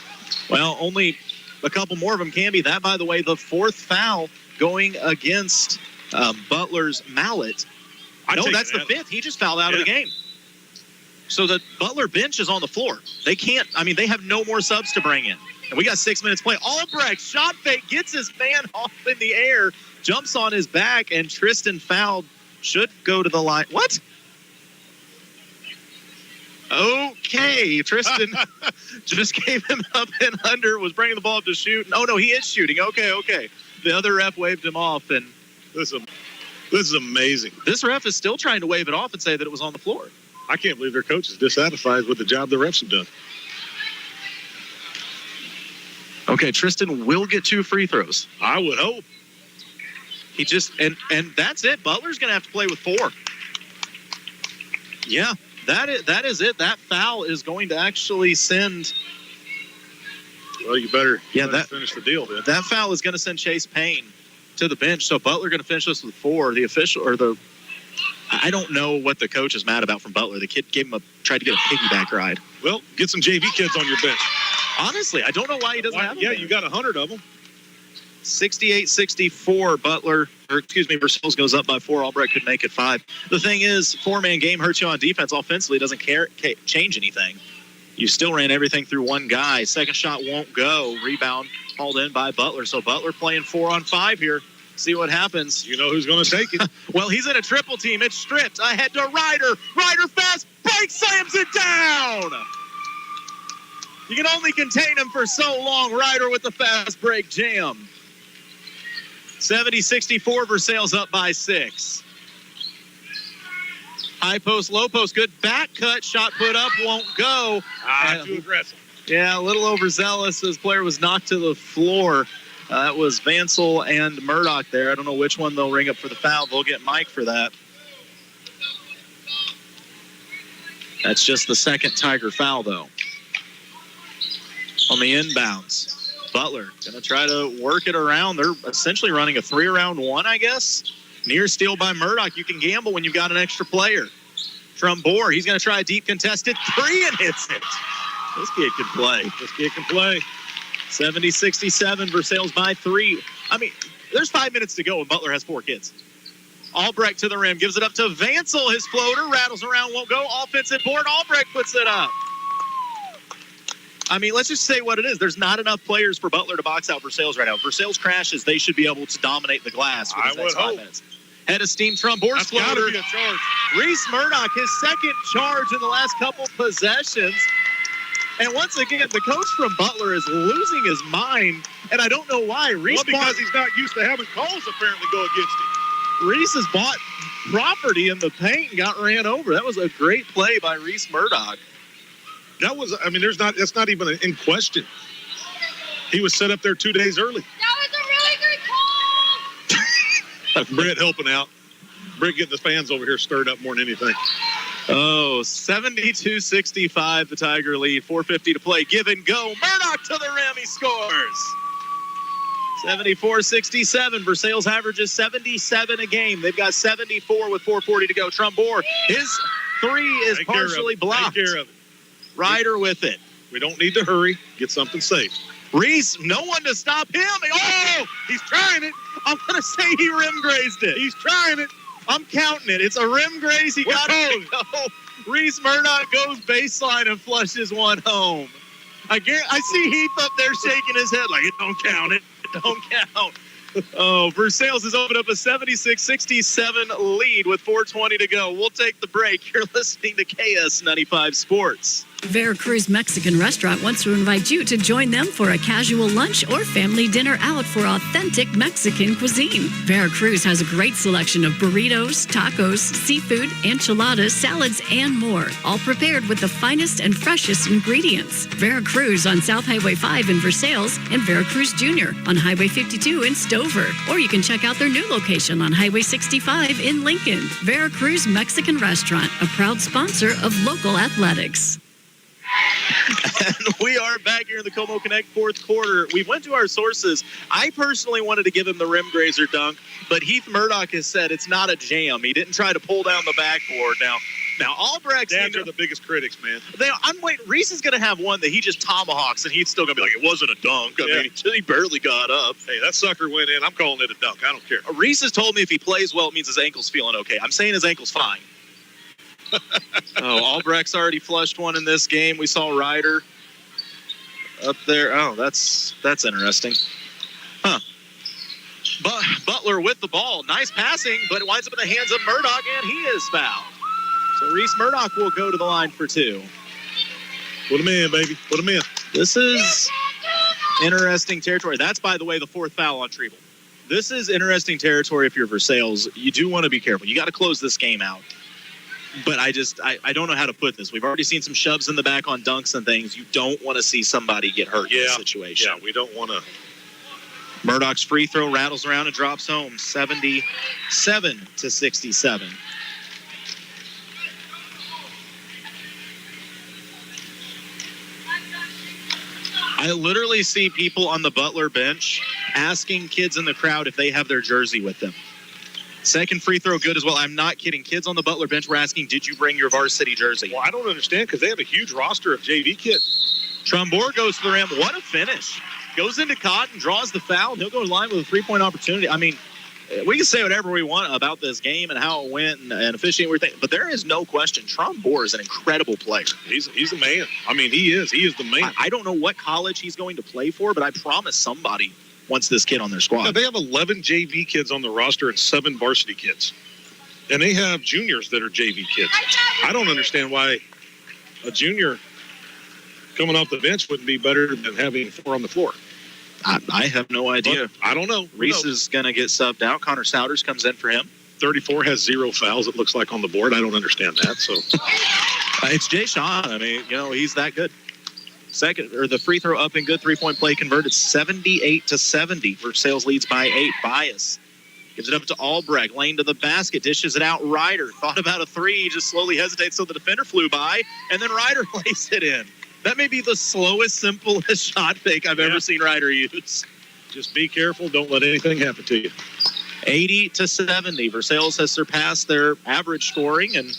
Well, only a couple more of them can be. That, by the way, the 4th foul going against Butler's Mallet. No, that's the 5th. He just fouled out of the game. So the Butler bench is on the floor. They can't, they have no more subs to bring in. And we got 6 minutes play. Albrecht, shot fake, gets his man off in the air, jumps on his back, and Tristan fouled. Should go to the line. What? Okay, Tristan just gave him up and under, was bringing the ball up to shoot. Oh, no, he is shooting. Okay. The other ref waved him off, and this is amazing. This ref is still trying to wave it off and say that it was on the floor. I can't believe their coach is dissatisfied with the job the refs have done. Okay, Tristan will get 2 free throws. I would hope. He just, and that's it. Butler's going to have to play with 4. Yeah. That is it. That foul is going to actually send. Well, you better finish the deal then. That foul is going to send Chase Payne to the bench. So Butler going to finish this with 4. The official I don't know what the coach is mad about from Butler. The kid tried to get a piggyback ride. Well, get some JV kids on your bench. Honestly, I don't know why he doesn't have them. Yeah, you got 100 of them. 68-64, Versailles goes up by 4. Albrecht could make it 5. The thing is, 4-man game hurts you on defense. Offensively, it doesn't change anything. You still ran everything through one guy. Second shot won't go. Rebound hauled in by Butler. So Butler playing 4-on-5 here. See what happens. You know who's going to take it. Well, he's in a triple team. It's stripped. Ahead to Ryder. Ryder fast break, slams it down. You can only contain him for so long. Ryder with the fast break jam. 70-64, Versailles up by 6. High post, low post, good back cut, shot put up, won't go. Too aggressive. Yeah, a little overzealous. This player was knocked to the floor. That was Vansel and Murdoch there. I don't know which one they'll ring up for the foul. They'll get Mike for that. That's just the second Tiger foul, though. On the inbounds. Butler going to try to work it around. They're essentially running a 3-around-1, I guess. Near steal by Murdoch. You can gamble when you've got an extra player. Trumbore, he's going to try a deep contested 3 and hits it. This kid can play. 70-67, Versailles by 3. There's 5 minutes to go and Butler has 4 kids. Albrecht to the rim, gives it up to Vansel. His floater rattles around, won't go. Offensive board, Albrecht puts it up. Let's just say what it is. There's not enough players for Butler to box out Versailles right now. If Versailles crashes, they should be able to dominate the glass for the next 5 minutes. Head of steam, Trumbore's floater. That's gotta be a charge. Reese Murdoch, his second charge in the last couple possessions. And once again, the coach from Butler is losing his mind, and I don't know why. Because he's not used to having calls apparently go against him. Reese has bought property in the paint and got ran over. That was a great play by Reese Murdoch. That was, that's not even in question. He was set up there 2 days early. That was a really good call. That's Brett helping out. Brett getting the fans over here stirred up more than anything. 72-65, the Tiger lead. 4:50 to play. Give and go. Murdoch to the rim. He scores. 74-67. Versailles averages 77 a game. They've got 74 with 4:40 to go. Trumbore, his 3 is partially blocked. Take care of it. Ryder with it. We don't need to hurry. Get something safe. Reese, no one to stop him. Oh, he's trying it. I'm going to say he rim grazed it. He's trying it. I'm counting it. It's a rim graze. He got it to go. Reese Murdoch goes baseline and flushes one home. I see Heath up there shaking his head like, it don't count. It don't count. Versailles has opened up a 76-67 lead with 4:20 to go. We'll take the break. You're listening to KS95 Sports. Veracruz Mexican Restaurant wants to invite you to join them for a casual lunch or family dinner out for authentic Mexican cuisine. Veracruz has a great selection of burritos, tacos, seafood, enchiladas, salads, and more, all prepared with the finest and freshest ingredients. Veracruz on South Highway 5 in Versailles and Veracruz Jr. on Highway 52 in Stover. Or you can check out their new location on Highway 65 in Lincoln. Veracruz Mexican Restaurant, a proud sponsor of local athletics. And we are back here in the Como Connect fourth quarter. We went to our sources. I personally wanted to give him the rim grazer dunk, but Heath Murdoch has said it's not a jam. He didn't try to pull down the backboard. Now Albrecht's... Dads are the biggest critics, man. I'm waiting. Reese is going to have one that he just tomahawks, and he's still going to be like, it wasn't a dunk. I mean, he barely got up. Hey, that sucker went in. I'm calling it a dunk. I don't care. Reese has told me if he plays well, it means his ankle's feeling okay. I'm saying his ankle's fine. Albrecht's already flushed one in this game. We saw Ryder up there. Oh, that's interesting. Huh. But Butler with the ball. Nice passing, but it winds up in the hands of Murdoch, and he is fouled. So Reese Murdoch will go to the line for two. Put him in, baby. Put him in. This is interesting territory. That's, by the way, the fourth foul on Treble. This is interesting territory if you're Versailles. You do want to be careful. You got to close this game out. But I don't know how to put this. We've already seen some shoves in the back on dunks and things. You don't want to see somebody get hurt in this situation. Yeah, we don't want to. Murdoch's free throw rattles around and drops home, 77-67. I literally see people on the Butler bench asking kids in the crowd if they have their jersey with them. Second free throw good as well. I'm not kidding. Kids on the Butler bench were asking, did you bring your varsity jersey? Well, I don't understand because they have a huge roster of JV kids. Trumbore goes to the rim. What a finish. Goes into Cotton, draws the foul. He'll go to the line with a three-point opportunity. I mean, we can say whatever we want about this game and how it went and officiating everything, but there is no question Trumbore is an incredible player. He's a man. I mean, he is. He is the man. I don't know what college he's going to play for, but I promise somebody wants this kid on their squad. Yeah, they have 11 JV kids on the roster and 7 varsity kids. And they have juniors that are JV kids. I don't understand why a junior coming off the bench wouldn't be better than having 4 on the floor. I have no idea. But I don't know. Reese is going to get subbed out. Connor Souders comes in for him. 34 has 0 fouls, it looks like, on the board. I don't understand that. So it's Jay Shaw. I mean, he's that good. The free throw up and good, three-point play converted, 78-70. Versailles leads by 8. Bias gives it up to Albrecht. Lane to the basket, dishes it out. Ryder thought about a three, just slowly hesitates, so the defender flew by, and then Ryder lays it in. That may be the slowest, simplest shot fake I've ever seen Ryder use. Just be careful. Don't let anything happen to you. 80-70. Versailles has surpassed their average scoring and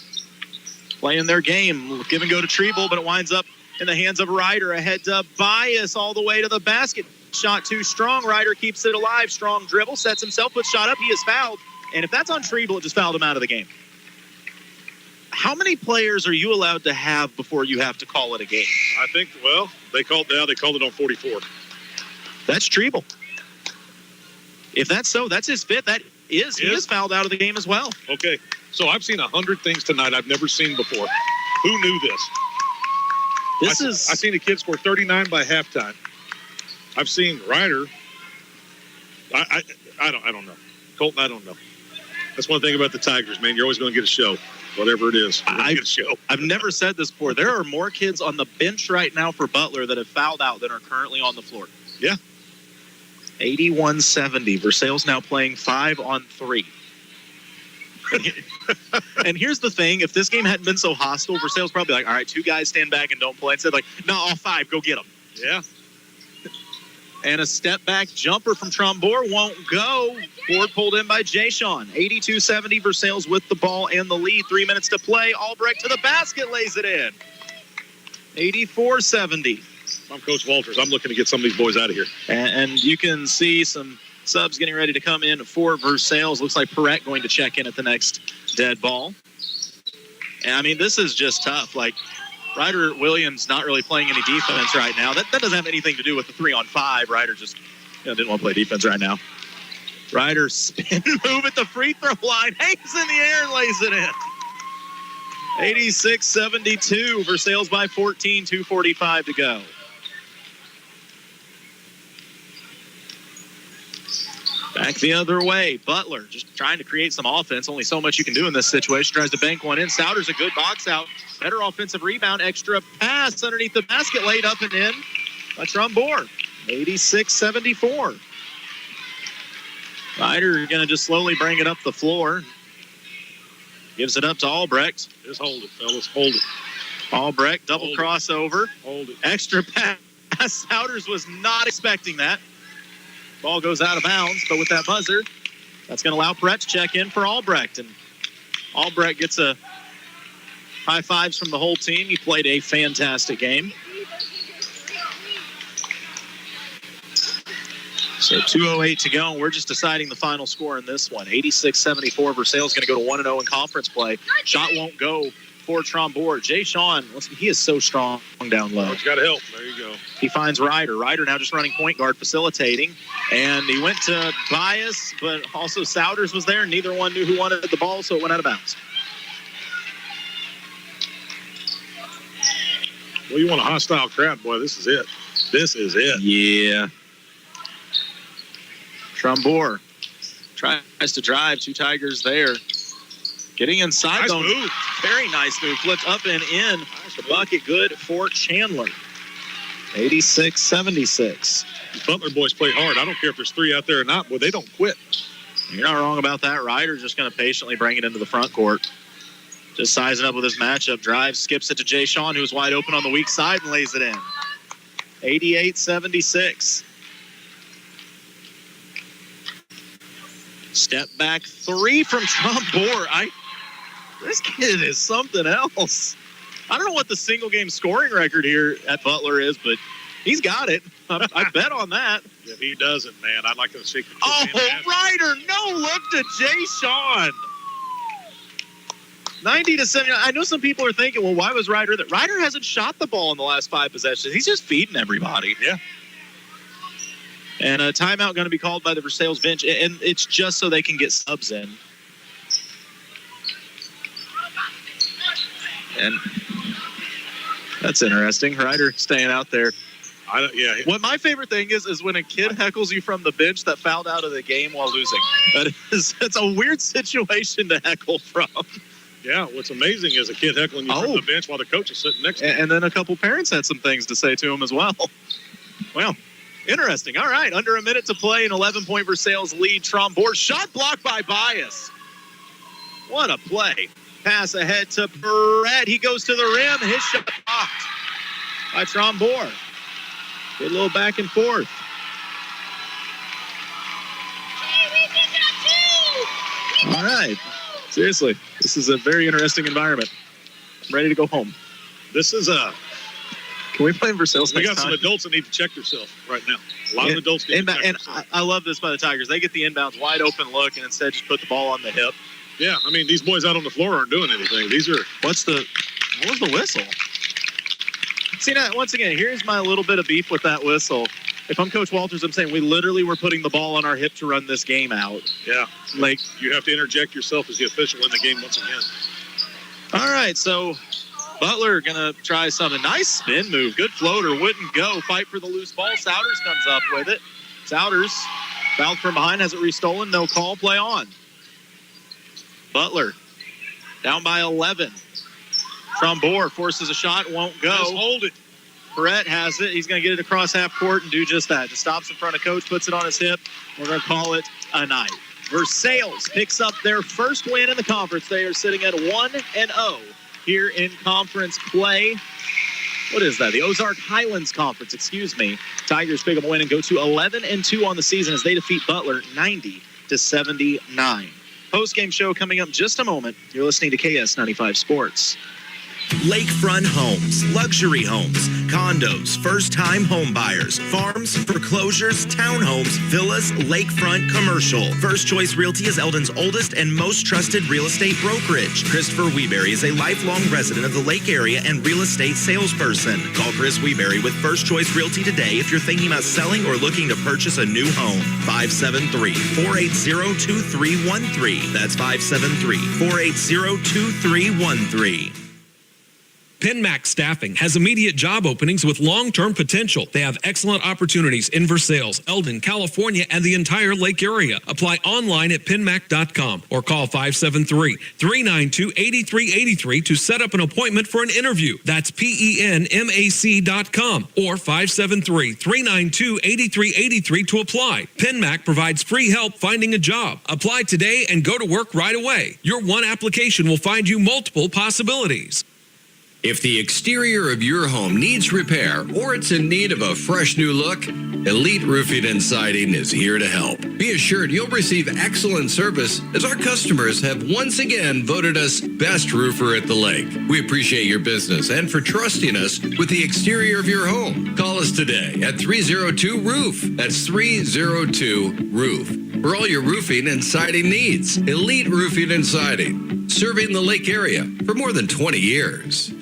playing their game. Give and go to Treble, but it winds up in the hands of Ryder. Ahead to Bias all the way to the basket. Shot too strong. Ryder keeps it alive. Strong dribble. Sets himself, puts shot up. He is fouled. And if that's on Treble, it just fouled him out of the game. How many players are you allowed to have before you have to call it a game? I think, they called it on 44. That's Treble. If that's so, that's his fifth. He is fouled out of the game as well. Okay, so I've seen 100 things tonight I've never seen before. Who knew this? I've seen a kid score 39 by halftime. I've seen Ryder. I don't know. Colton, I don't know. That's one thing about the Tigers, man. You're always going to get a show. Whatever it is, I've never said this before. There are more kids on the bench right now for Butler that have fouled out than are currently on the floor. Yeah. 81-70. Versailles now playing 5-on-3. And here's the thing. If this game hadn't been so hostile, Versailles probably like, all right, 2 guys stand back and don't play. Instead, like, no, all 5, go get them. Yeah. And a step-back jumper from Trombore won't go. Board pulled in by Jay-Sean. 82-70, Versailles with the ball and the lead. 3 minutes to play. Albrecht to the basket, lays it in. 84-70. I'm Coach Walters. I'm looking to get some of these boys out of here. And you can see some subs getting ready to come in for Versailles. Looks like Perrette going to check in at the next dead ball. And, I mean, this is just tough. Like, Ryder Williams not really playing any defense right now. That doesn't have anything to do with the 3-on-5. Ryder just didn't want to play defense right now. Ryder spin move at the free throw line. Hangs in the air and lays it in. 86-72. Versailles by 14, 2:45 to go. Back the other way. Butler just trying to create some offense. Only so much you can do in this situation. Tries to bank one in. Souders a good box out. Better offensive rebound. Extra pass underneath the basket. Laid up and in by Trombore. 86-74. Ryder going to just slowly bring it up the floor. Gives it up to Albrecht. Just hold it, fellas. Hold it. Albrecht, double Hold crossover. Hold it. Extra pass. Souders was not expecting that. Ball goes out of bounds, but with that buzzer, that's going to allow Brett to check in for Albrecht. And Albrecht gets a high fives from the whole team. He played a fantastic game. So 2:08 to go, and we're just deciding the final score in this one. 86-74. Versailles going to go to 1-0 in conference play. Shot won't go for Trombore. Jay Sean, he is so strong down low. He's got to help. There you go. He finds Ryder. Ryder now just running point guard, facilitating. And he went to Bias, but also Souders was there. Neither one knew who wanted the ball, so it went out of bounds. Well, you want a hostile crowd, boy. This is it. This is it. Yeah. Trombore tries to drive. Two Tigers there. Getting inside. Nice move. Very nice move. Flipped up and in. The bucket good for Chandler. 86-76. These Butler boys play hard. I don't care if there's three out there or not. Boy, they don't quit. You're not wrong about that. Ryder's just going to patiently bring it into the front court. Just sizing up with his matchup. Drive, skips it to Jay Sean, who's wide open on the weak side, and lays it in. 88-76. Step back three from Trombore. This kid is something else. I don't know what the single game scoring record here at Butler is, but he's got it. I bet on that. If he doesn't, man, I'd like to see. Oh, Ryder, no look to Jay Sean. 90-70. I know some people are thinking, well, why was Ryder there? Ryder hasn't shot the ball in the last 5 possessions. He's just feeding everybody. Yeah. And a timeout going to be called by the Versailles bench, and it's just so they can get subs in. And that's interesting. Ryder staying out there. Yeah. What my favorite thing is when a kid heckles you from the bench that fouled out of the game while losing. It's a weird situation to heckle from. Yeah, what's amazing is a kid heckling you from the bench while the coach is sitting next to him. And then a couple parents had some things to say to him as well. Well, interesting. All right, under a minute to play, an 11-point Versailles lead. Trombore shot blocked by Bias. What a play. Pass ahead to Brett. He goes to the rim. His shot blocked by Trombore. Good little back and forth. All right. Seriously, this is a very interesting environment. I'm ready to go home. This is a... Can we play in Versailles We next got some time? adults that need to check themselves right now. A lot of adults need to check And themselves. I love this by the Tigers. They get the inbounds wide open look and instead just put the ball on the hip. Yeah, I mean, these boys out on the floor aren't doing anything. These are... What was the whistle? See, now, once again, here's my little bit of beef with that whistle. If I'm Coach Walters, I'm saying we literally were putting the ball on our hip to run this game out. Yeah. Like, you have to interject yourself as the official in the game once again. All right, so Butler going to try something. Nice spin move. Good floater. Wouldn't go. Fight for the loose ball. Souders comes up with it. Souders fouled from behind. Has it restolen. No call. Play on. Butler down by 11. Trombore forces a shot. Won't go. Just hold it. Brett has it. He's going to get it across half court and do just that. Just stops in front of coach, puts it on his hip. We're going to call it a night. Versailles picks up their first win in the conference. They are sitting at 1-0 here in conference play. What is that? The Ozark Highlands Conference, excuse me. Tigers pick up a win and go to 11-2 on the season as they defeat Butler 90-79. Post-game show coming up just a moment. You're listening to KS95 Sports. Lakefront homes, luxury homes, condos, first-time home buyers, farms, foreclosures, townhomes, villas, lakefront commercial. First Choice Realty is Eldon's oldest and most trusted real estate brokerage. Christopher Weeberry is a lifelong resident of the Lake area and real estate salesperson. Call Chris Weeberry with First Choice Realty today if you're thinking about selling or looking to purchase a new home. 573-480-2313. That's 573-480-2313. PenMax Staffing has immediate job openings with long-term potential. They have excellent opportunities in Versailles, Eldon, California, and the entire Lake area. Apply online at penmac.com or call 573-392-8383 to set up an appointment for an interview. That's PENMAC.com or 573-392-8383 to apply. PenMac provides free help finding a job. Apply today and go to work right away. Your one application will find you multiple possibilities. If the exterior of your home needs repair or it's in need of a fresh new look, Elite Roofing and Siding is here to help. Be assured you'll receive excellent service as our customers have once again voted us Best Roofer at the Lake. We appreciate your business and for trusting us with the exterior of your home. Call us today at 302-ROOF. That's 302-ROOF. For all your roofing and siding needs, Elite Roofing and Siding, serving the Lake area for more than 20 years.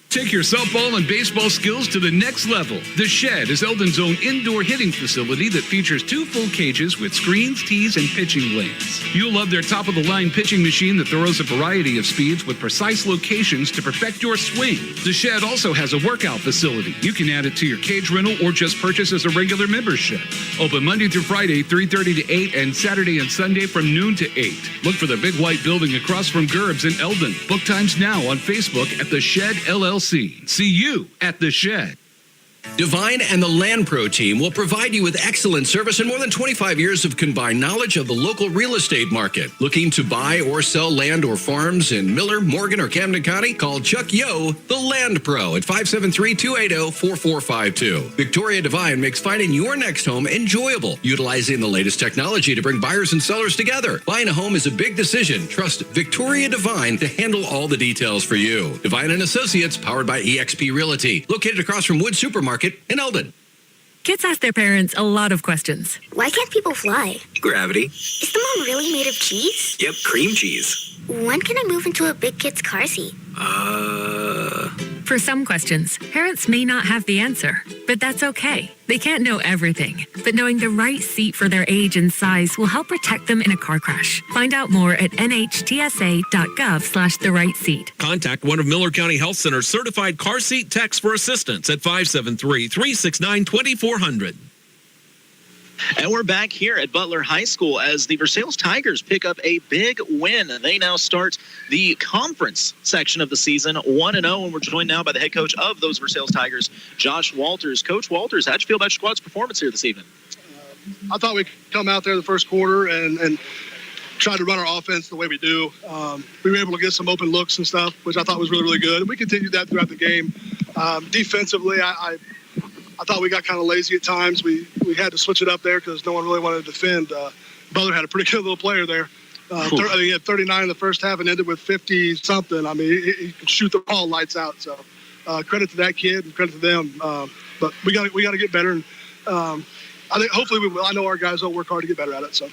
Take your softball and baseball skills to the next level. The Shed is Eldon's own indoor hitting facility that features 2 full cages with screens, tees, and pitching lanes. You'll love their top-of-the-line pitching machine that throws a variety of speeds with precise locations to perfect your swing. The Shed also has a workout facility. You can add it to your cage rental or just purchase as a regular membership. Open Monday through Friday, 3:30 to 8, and Saturday and Sunday from noon to 8. Look for the big white building across from Gerb's in Eldon. Book times now on Facebook at The Shed LLC. See you at The Shed. Divine and the Land Pro team will provide you with excellent service and more than 25 years of combined knowledge of the local real estate market. Looking to buy or sell land or farms in Miller, Morgan, or Camden County? Call Chuck Yo, the Land Pro, at 573-280-4452. Victoria Divine makes finding your next home enjoyable, utilizing the latest technology to bring buyers and sellers together. Buying a home is a big decision. Trust Victoria Divine to handle all the details for you. Divine and Associates, powered by eXp Realty, located across from Wood Supermarket in Eldon. Kids ask their parents a lot of questions. Why can't people fly? Gravity. Is the mom really made of cheese? Yep, cream cheese. When can I move into a big kid's car seat? For some questions, parents may not have the answer, but that's okay. They can't know everything, but knowing the right seat for their age and size will help protect them in a car crash. Find out more at nhtsa.gov/the right seat. Contact one of Miller County Health Center's certified car seat techs for assistance at 573-369-2400. And we're back here at Butler High School as the Versailles Tigers pick up a big win. They now start the conference section of the season 1-0, and we're joined now by the head coach of those Versailles Tigers, Josh Walters. Coach Walters, how'd you feel about your squad's performance here this evening? I thought we'd come out there the first quarter and try to run our offense the way we do. We were able to get some open looks and stuff, which I thought was really, really good. And we continued that throughout the game. Defensively, I thought we got kind of lazy at times. We had to switch it up there because no one really wanted to defend. Butler had a pretty good little player there. He had 39 in the first half and ended with 50-something. I mean, he could shoot the ball lights out. So credit to that kid and credit to them. But we got to get better. And I think hopefully we will. I know our guys will work hard to get better at it. So.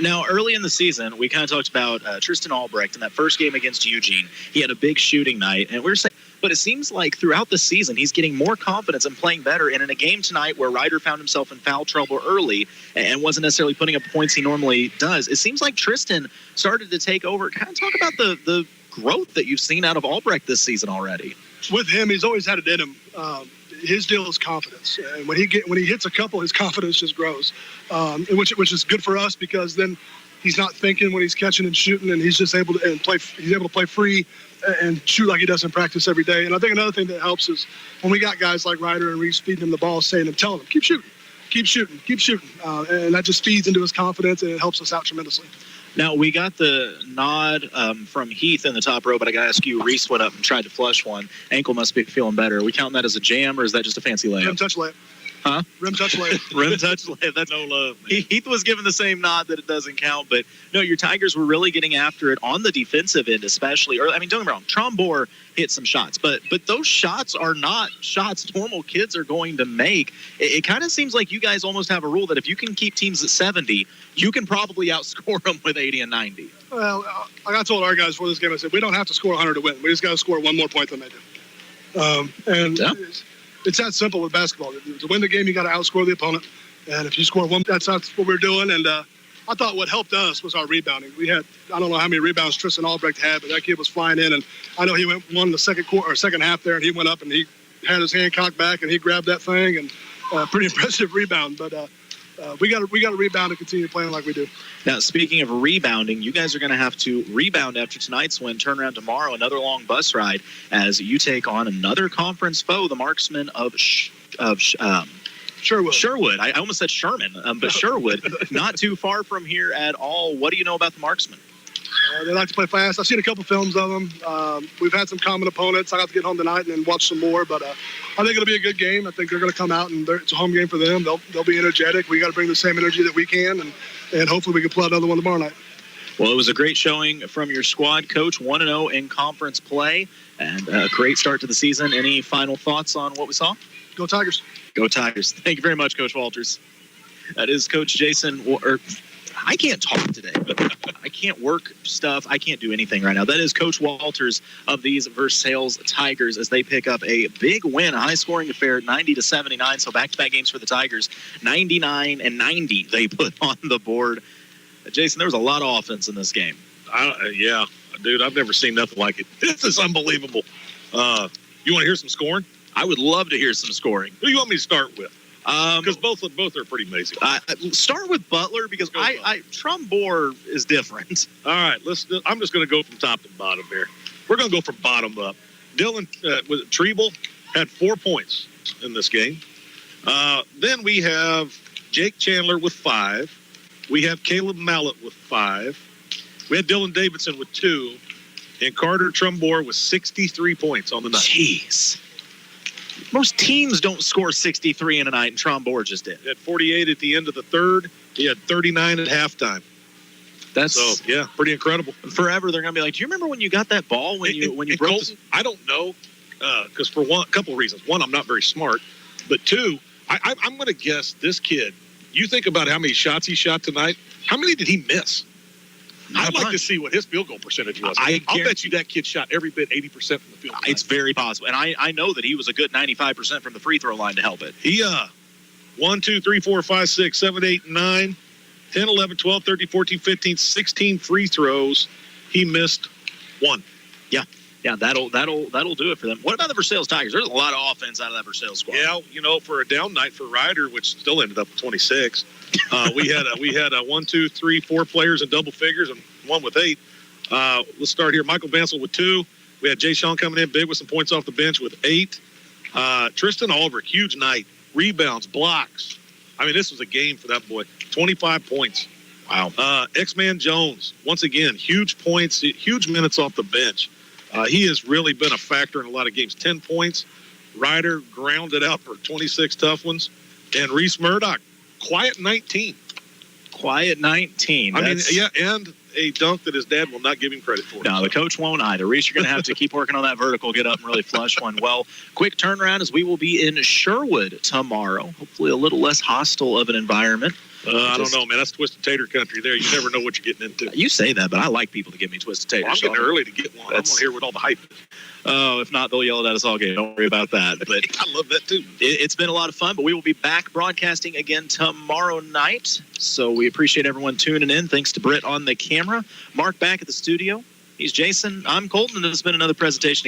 Now, early in the season, we kind of talked about Tristan Albrecht in that first game against Eugene. He had a big shooting night, and we were saying, but it seems like throughout the season, he's getting more confidence and playing better. And in a game tonight where Ryder found himself in foul trouble early and wasn't necessarily putting up points he normally does, it seems like Tristan started to take over. Kind of talk about the growth that you've seen out of Albrecht this season already. With him, he's always had it in him. His deal is confidence, and when he hits a couple, his confidence just grows, which is good for us because then he's not thinking when he's catching and shooting, and he's just able to play free and shoot like he does in practice every day. And I think another thing that helps is when we got guys like Ryder and Reese feeding him the ball, telling him keep shooting, and that just feeds into his confidence and it helps us out tremendously. Now, we got the nod from Heath in the top row, but I got to ask you, Reese went up and tried to flush one. Ankle must be feeling better. Are we counting that as a jam, or is that just a fancy layup? Rim touch layup. Huh? Rim touch layup. Rim touch layup. That's no love. Heath was given the same nod that it doesn't count, but no, your Tigers were really getting after it on the defensive end, especially. Or I mean, don't get me wrong, Trombor hit some shots, but those shots are not shots normal kids are going to make. It kind of seems like you guys almost have a rule that if you can keep teams at 70, you can probably outscore them with 80 and 90. Well, like I told our guys before this game, I said we don't have to score 100 to win. We just got to score one more point than they do. It's that simple with basketball. To win the game, you got to outscore the opponent. And if you score one, that's what we're doing. And I thought what helped us was our rebounding. We had, I don't know how many rebounds Tristan Albrecht had, but that kid was flying in. And I know he won the second half there, and he went up and he had his hand cocked back and he grabbed that thing, and pretty impressive rebound. But we got to rebound and continue playing like we do. Now, speaking of rebounding, you guys are going to have to rebound after tonight's win, turn around tomorrow, another long bus ride as you take on another conference foe, the marksmen of Sherwood. I almost said Sherman, but Sherwood, not too far from here at all. What do you know about the marksmen? They like to play fast. I've seen a couple films of them. We've had some common opponents. I got to get home tonight and then watch some more. But I think it'll be a good game. I think they're going to come out, and it's a home game for them. They'll be energetic. We got to bring the same energy that we can, and hopefully we can pull out another one tomorrow night. Well, it was a great showing from your squad, Coach. 1-0 in conference play, and a great start to the season. Any final thoughts on what we saw? Go Tigers. Go Tigers. Thank you very much, Coach Walters. That is Coach Jason. I can't talk today, but I can't work stuff. I can't do anything right now. That is Coach Walters of these Versailles Tigers as they pick up a big win, a high-scoring affair, 90-79. So back-to-back games for the Tigers, 99 and 90 they put on the board. Jason, there was a lot of offense in this game. Yeah, dude, I've never seen nothing like it. This is unbelievable. You want to hear some scoring? I would love to hear some scoring. Who do you want me to start with? Because both are pretty amazing. Start with Butler because Trumbore is different. All right, I'm just going to go from top to bottom here. We're going to go from bottom up. Dylan Treble had 4 points in this game. Then we have Jake Chandler with 5. We have Caleb Mallett with 5. We had Dylan Davidson with 2. And Carter Trumbore with 63 points on the night. Jeez. Most teams don't score 63 in a night, and Trumbore just did. He had 48 at the end of the third. He had 39 at halftime. So, yeah, pretty incredible. Forever, they're going to be like, do you remember when you got that ball when you broke Colton, I don't know, because for a couple of reasons. One, I'm not very smart. But two, I'm going to guess this kid, you think about how many shots he shot tonight. How many did he miss? I'd like to see what his field goal percentage was. I'll bet you that kid shot every bit 80% from the field. It's very possible. And I know that he was a good 95% from the free throw line to help it. He 1, 2, 3, 4, 5, 6, 7, 8, 9, 10, 11, 12, 13, 14, 15, 16 free throws. He missed 1. Yeah, that'll do it for them. What about the Versailles Tigers? There's a lot of offense out of that Versailles squad. Yeah, for a down night for Ryder, which still ended up with 26. We had 1, 2, 3, 4 players in double figures and one with 8. Let's start here. Michael Bansell with 2. We had Jay Sean coming in big with some points off the bench with 8. Tristan Albrecht, huge night. Rebounds, blocks. I mean, this was a game for that boy. 25 points. Wow. X-Man Jones, once again, huge points, huge minutes off the bench. He has really been a factor in a lot of games. 10 points. Ryder grounded out for 26 tough ones. And Reese Murdoch, quiet 19. Quiet 19. And a dunk that his dad will not give him credit for. No, the coach won't either. Reese, you're going to have to keep working on that vertical, get up and really flush one. Well, quick turnaround as we will be in Sherwood tomorrow. Hopefully a little less hostile of an environment. I don't know, man. That's Twisted Tater country there. You never know what you're getting into. You say that, but I like people to give me Twisted Tater. Well, I'm getting there early to get one. I want to hear what all the hype is. Oh, if not, they'll yell it at us all game. Don't worry about that. But I love that, too. It's been a lot of fun, but we will be back broadcasting again tomorrow night. So we appreciate everyone tuning in. Thanks to Britt on the camera. Mark back at the studio. He's Jason. I'm Colton, and this has been another presentation of